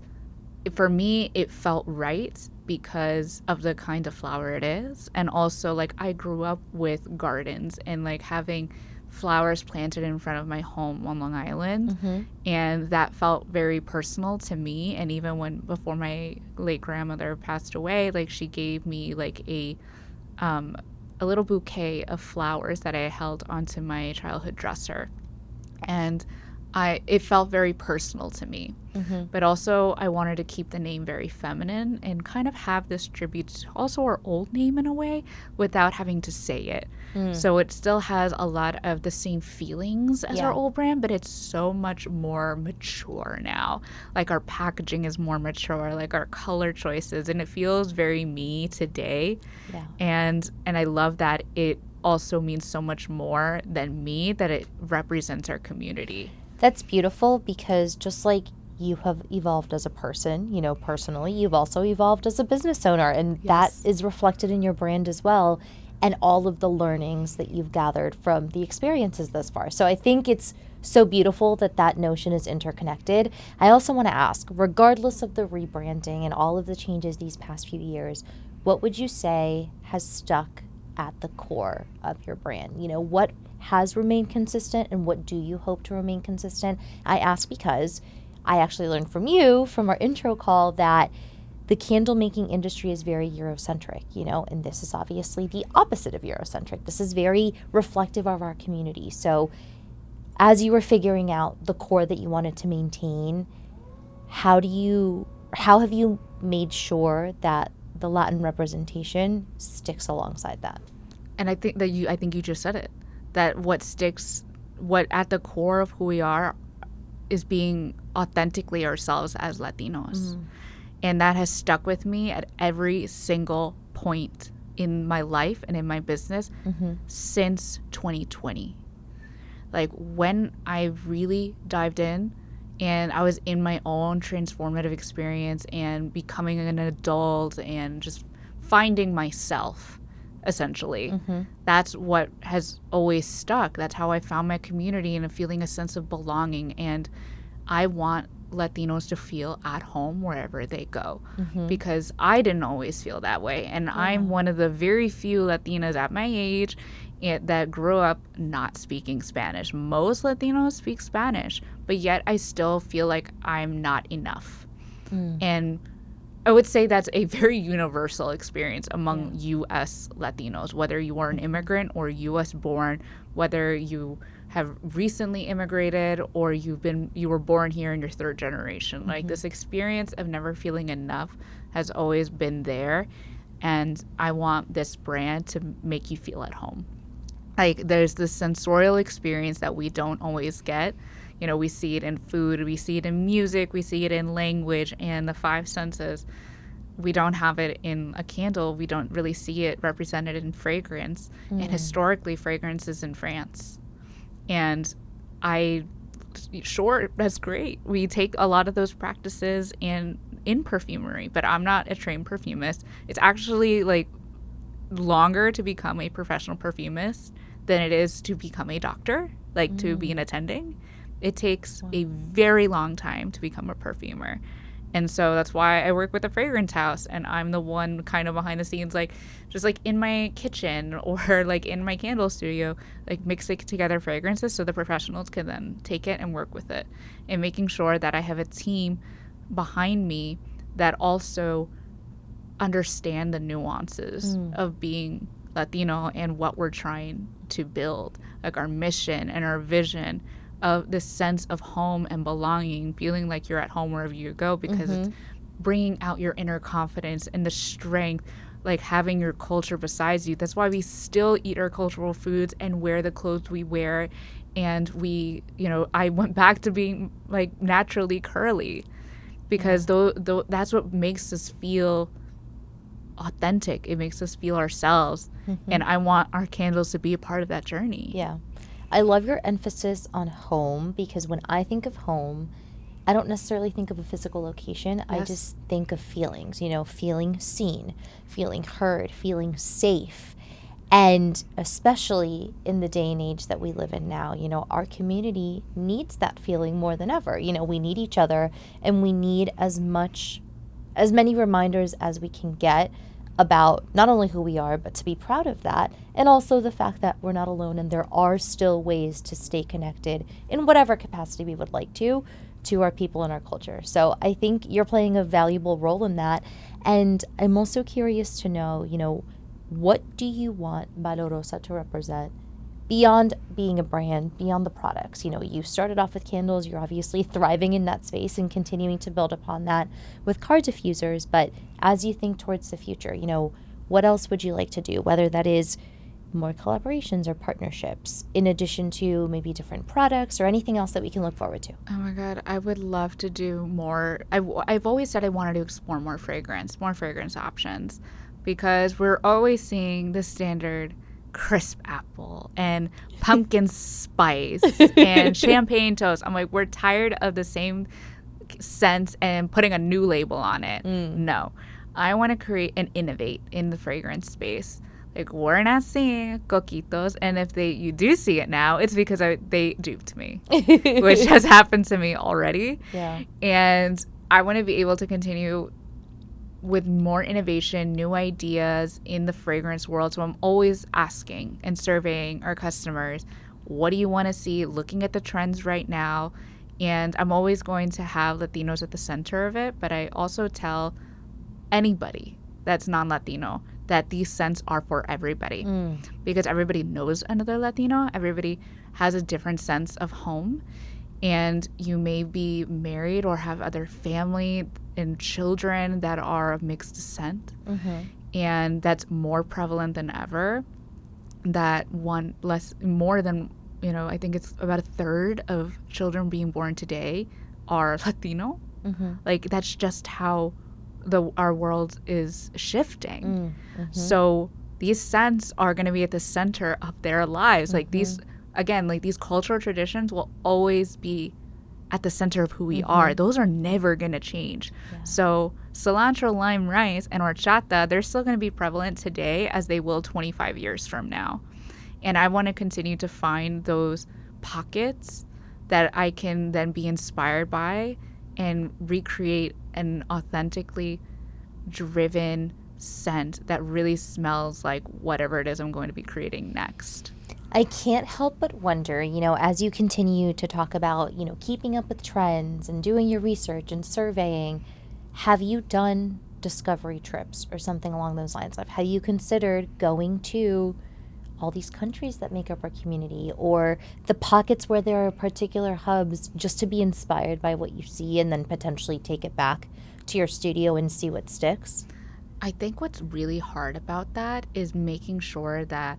for me, it felt right because of the kind of flower it is. And also, like, I grew up with gardens and, like, having flowers planted in front of my home on Long Island. And that felt very personal to me. And even before my late grandmother passed away, like, she gave me, like, a little bouquet of flowers that I held onto my childhood dresser. And it felt very personal to me. But also I wanted to keep the name very feminine and kind of have this tribute to also our old name in a way without having to say it. So it still has a lot of the same feelings as our old brand, but it's so much more mature now. Like our packaging is more mature, like our color choices, and it feels very me today. And I love that it also means so much more than me, that it represents our community. That's beautiful, because just like you have evolved as a person, you know, personally, you've also evolved as a business owner, and that is reflected in your brand as well, and all of the learnings that you've gathered from the experiences thus far. So I think it's so beautiful that that notion is interconnected. I also want to ask, regardless of the rebranding and all of the changes these past few years, what would you say has stuck at the core of your brand? You know, what has remained consistent and what do you hope to remain consistent? I ask because I actually learned from you, from our intro call, that the candle making industry is very Eurocentric, you know, and this is obviously the opposite of Eurocentric. This is very reflective of our community. So as you were figuring out the core that you wanted to maintain, how have you made sure that the Latin representation sticks alongside that? And I think you just said it, that what at the core of who we are is being authentically ourselves as Latinos. And that has stuck with me at every single point in my life and in my business since 2020. Like when I really dived in and I was in my own transformative experience and becoming an adult and just finding myself, essentially. That's what has always stuck. That's how I found my community and feeling a sense of belonging. And I want Latinos to feel at home wherever they go, because I didn't always feel that way. And I'm one of the very few Latinas at my age that grew up not speaking Spanish. Most Latinos speak Spanish, but yet I still feel like I'm not enough. And I would say that's a very universal experience among U.S. Latinos, whether you are an immigrant or U.S. born, whether you have recently immigrated or you were born here in your third generation. Like, this experience of never feeling enough has always been there, and I want this brand to make you feel at home. Like, there's this sensorial experience that we don't always get. You know, we see it in food, we see it in music, we see it in language and the five senses. We don't have it in a candle. We don't really see it represented in fragrance. And historically, fragrance is in France. And sure, that's great. We take a lot of those practices in perfumery, but I'm not a trained perfumist. It's actually like longer to become a professional perfumist than it is to become a doctor, like to be an attending. It takes a very long time to become a perfumer. And so that's why I work with a fragrance house, and I'm the one kind of behind the scenes, like just like in my kitchen or like in my candle studio, like mixing together fragrances so the professionals can then take it and work with it, and making sure that I have a team behind me that also understand the nuances of being Latino and what we're trying to build, like our mission and our vision of this sense of home and belonging, feeling like you're at home wherever you go, because it's bringing out your inner confidence and the strength, like having your culture besides you. That's why we still eat our cultural foods and wear the clothes we wear. And we, you know, I went back to being like naturally curly, because that's what makes us feel authentic. It makes us feel ourselves. And I want our candles to be a part of that journey. Yeah. I love your emphasis on home, because when I think of home, I don't necessarily think of a physical location. I just think of feelings, you know, feeling seen, feeling heard, feeling safe. And especially in the day and age that we live in now, you know, our community needs that feeling more than ever. You know, we need each other, and we need as many reminders as we can get about not only who we are, but to be proud of that, and also the fact that we're not alone, and there are still ways to stay connected in whatever capacity we would like to our people and our culture. So I think you're playing a valuable role in that. And I'm also curious to know, you know, what do you want Valorosa to represent beyond being a brand, beyond the products? You know, you started off with candles. You're obviously thriving in that space and continuing to build upon that with card diffusers. But as you think towards the future, you know, what else would you like to do? Whether that is more collaborations or partnerships, in addition to maybe different products or anything else that we can look forward to. Oh my God, I would love to do more. I've always said I wanted to explore more fragrance options, because we're always seeing the standard crisp apple and pumpkin spice and champagne toast. I'm like, we're tired of the same scents and putting a new label on it. No, I want to create and innovate in the fragrance space. Like, we're not seeing coquitos, and if you do see it now, it's because they duped me, which has happened to me already. Yeah. And I want to be able to continue with more innovation, new ideas in the fragrance world. So I'm always asking and surveying our customers, what do you want to see, looking at the trends right now. And I'm always going to have Latinos at the center of it, but I also tell anybody that's non-Latino that these scents are for everybody, because everybody knows another Latino. Everybody has a different sense of home, and you may be married or have other family and children that are of mixed descent, and that's more prevalent than ever. That more than, you know, I think it's about a third of children being born today are Latino. Like, that's just how our world is shifting. So these scents are going to be at the center of their lives. Like, these, again, like these cultural traditions will always be at the center of who we are. Those are never going to change. Yeah. So cilantro, lime, rice, and horchata, they're still going to be prevalent today as they will 25 years from now. And I want to continue to find those pockets that I can then be inspired by and recreate an authentically driven scent that really smells like whatever it is I'm going to be creating next. I can't help but wonder, as you continue to talk about, keeping up with trends and doing your research and surveying, have you done discovery trips or something along those lines? Have you considered going to all these countries that make up our community, or the pockets where there are particular hubs, just to be inspired by what you see and then potentially take it back to your studio and see what sticks? I think what's really hard about that is making sure that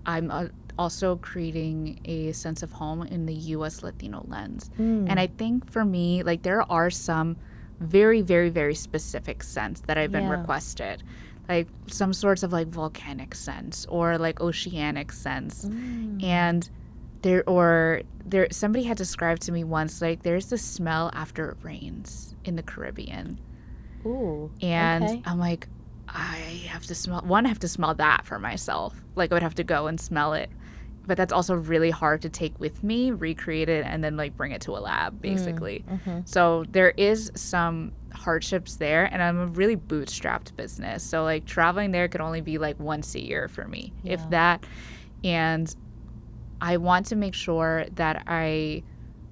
I'm also creating a sense of home in the U.S. Latino lens. And I think for me, like, there are some very, very, very specific scents that I've been requested. Like some sorts of like volcanic scents or like oceanic scents. And somebody had described to me once, like, there's this smell after it rains in the Caribbean. Ooh. And okay. I'm like, I have to smell that for myself. Like, I would have to go and smell it. But that's also really hard to take with me, recreate it, and then like bring it to a lab, basically. So there is some hardships there, and I'm a really bootstrapped business. So like traveling there could only be like once a year for me, if that. And I want to make sure that I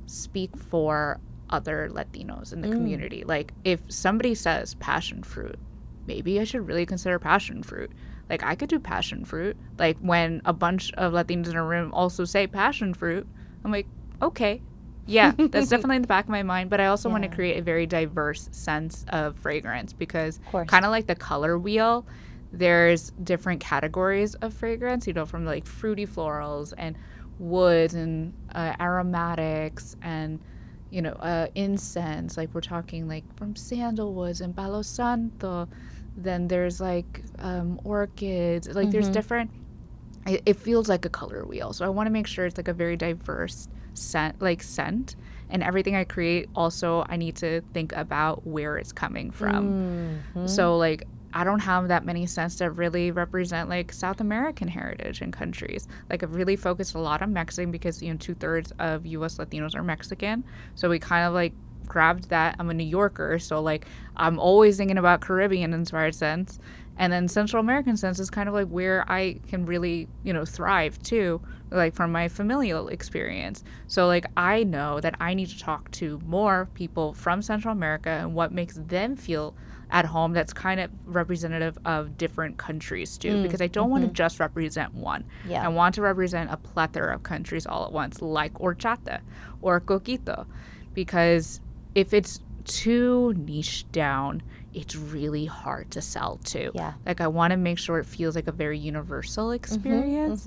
speak for other Latinos in the community. Like, if somebody says passion fruit, maybe I should really consider passion fruit. Like, I could do passion fruit. Like, when a bunch of Latinos in a room also say passion fruit, I'm like, okay, yeah, that's definitely in the back of my mind. But I also want to create a very diverse sense of fragrance, because kind of like the color wheel, there's different categories of fragrance, from like fruity florals and woods and aromatics and, incense. Like, we're talking like from sandalwoods and Palo Santo. Then there's like orchids. Like, there's different. It feels like a color wheel. So I want to make sure it's like a very diverse scent. And everything I create, also, I need to think about where it's coming from. So like, I don't have that many scents that really represent like South American heritage and countries. Like, I've really focused a lot on Mexican because 2/3 of U.S. Latinos are Mexican. So we kind of like grabbed that. I'm a New Yorker, so like I'm always thinking about Caribbean inspired scents. And then Central American scents is kind of like where I can really, thrive too, like from my familial experience. So like, I know that I need to talk to more people from Central America and what makes them feel at home, that's kind of representative of different countries too, because I don't want to just represent one. I want to represent a plethora of countries all at once, like horchata or coquito, because if it's too niche down, it's really hard to sell to. Like, I want to make sure it feels like a very universal experience,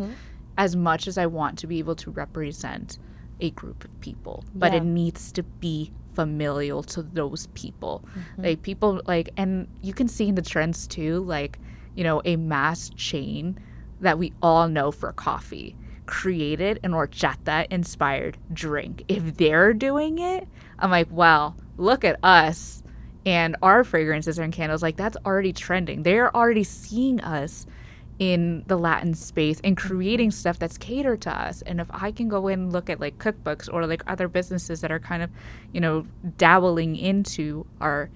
as much as I want to be able to represent a group of people. But it needs to be familial to those people. Like, people like, and you can see in the trends too, like, a mass chain that we all know for coffee created an horchata inspired drink. If they're doing it, I'm like, well, look at us and our fragrances and candles. Like, that's already trending. They're already seeing us in the Latin space and creating stuff that's catered to us. And if I can go in and look at like cookbooks or like other businesses that are kind of, dabbling into our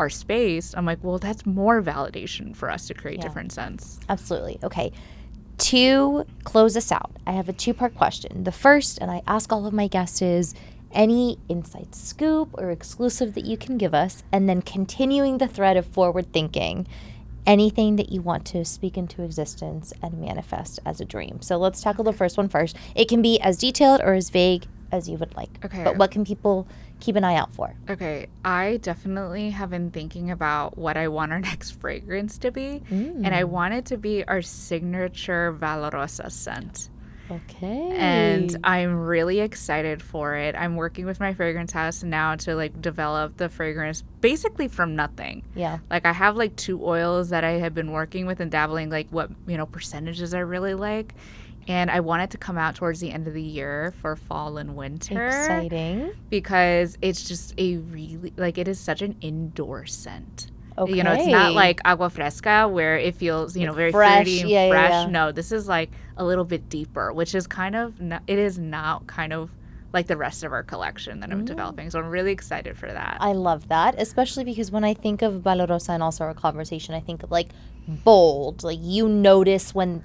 space, I'm like, well, that's more validation for us to create different scents. Absolutely. Okay. To close us out, I have a 2-part question. The first, and I ask all of my guests, is any inside scoop or exclusive that you can give us, and then continuing the thread of forward thinking, anything that you want to speak into existence and manifest as a dream. So let's tackle the first one first. It can be as detailed or as vague as you would like. Okay. But what can people keep an eye out for? Okay. I definitely have been thinking about what I want our next fragrance to be. And I want it to be our signature Valorosa scent. Okay. And I'm really excited for it. I'm working with my fragrance house now to like develop the fragrance basically from nothing. Like, I have like 2 oils that I have been working with and dabbling, like what, percentages I really like. And I want it to come out towards the end of the year for fall and winter. Exciting. Because it's just a really, like, it is such an indoor scent. Okay. You know, it's not like agua fresca where it feels, you know, very fresh, fruity and yeah, fresh. yeah, yeah. No, this is like a little bit deeper, which is kind of, it is not kind of like the rest of our collection that I'm developing. So I'm really excited for that. I love that, especially because when I think of Valorosa and also our conversation, I think of like bold. Like you notice when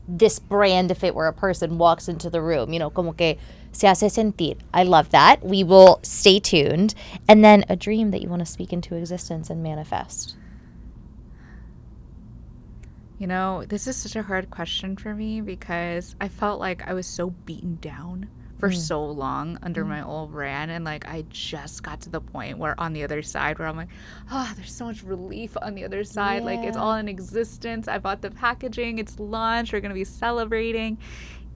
this brand, if it were a person, walks into the room, you know, como que se hace sentir. I love that. We will stay tuned. And then a dream that you want to speak into existence and manifest. You know, this is such a hard question for me because I felt like I was so beaten down for so long under my old brand, and like I just got to the point where on the other side where I'm like, oh, there's so much relief on the other side. Like it's all in existence. I bought the packaging, it's launched, we're gonna be celebrating.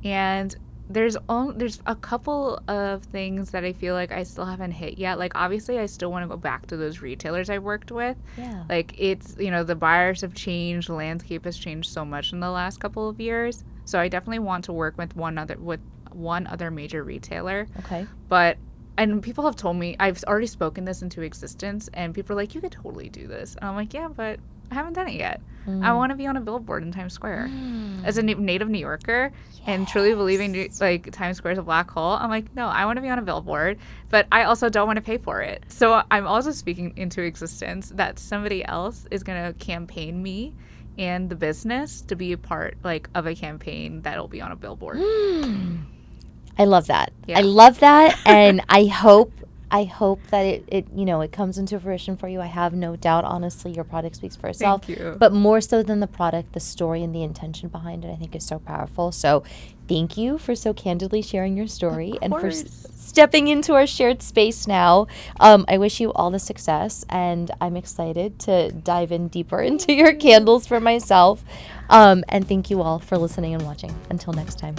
And there's a couple of things that I feel like I still haven't hit yet. Like obviously I still want to go back to those retailers I worked with. Yeah. Like it's, you know, the buyers have changed, the landscape has changed so much in the last couple of years. So I definitely want to work with one other major retailer. Okay. And people have told me, I've already spoken this into existence, and people are like, you could totally do this. And I'm like, yeah, but I haven't done it yet. I want to be on a billboard in Times Square. As a native New Yorker and truly believing like Times Square is a black hole, I'm like, no, I want to be on a billboard, but I also don't want to pay for it. So I'm also speaking into existence that somebody else is going to campaign me and the business to be a part like of a campaign that'll be on a billboard. I love that. Yeah. I love that. And I hope that it you know, it comes into fruition for you. I have no doubt, honestly, your product speaks for itself. Thank you. But more so than the product, the story and the intention behind it, I think is so powerful. So thank you for so candidly sharing your story and for stepping into our shared space now. I wish you all the success, and I'm excited to dive in deeper into your candles for myself. And thank you all for listening and watching. Until next time.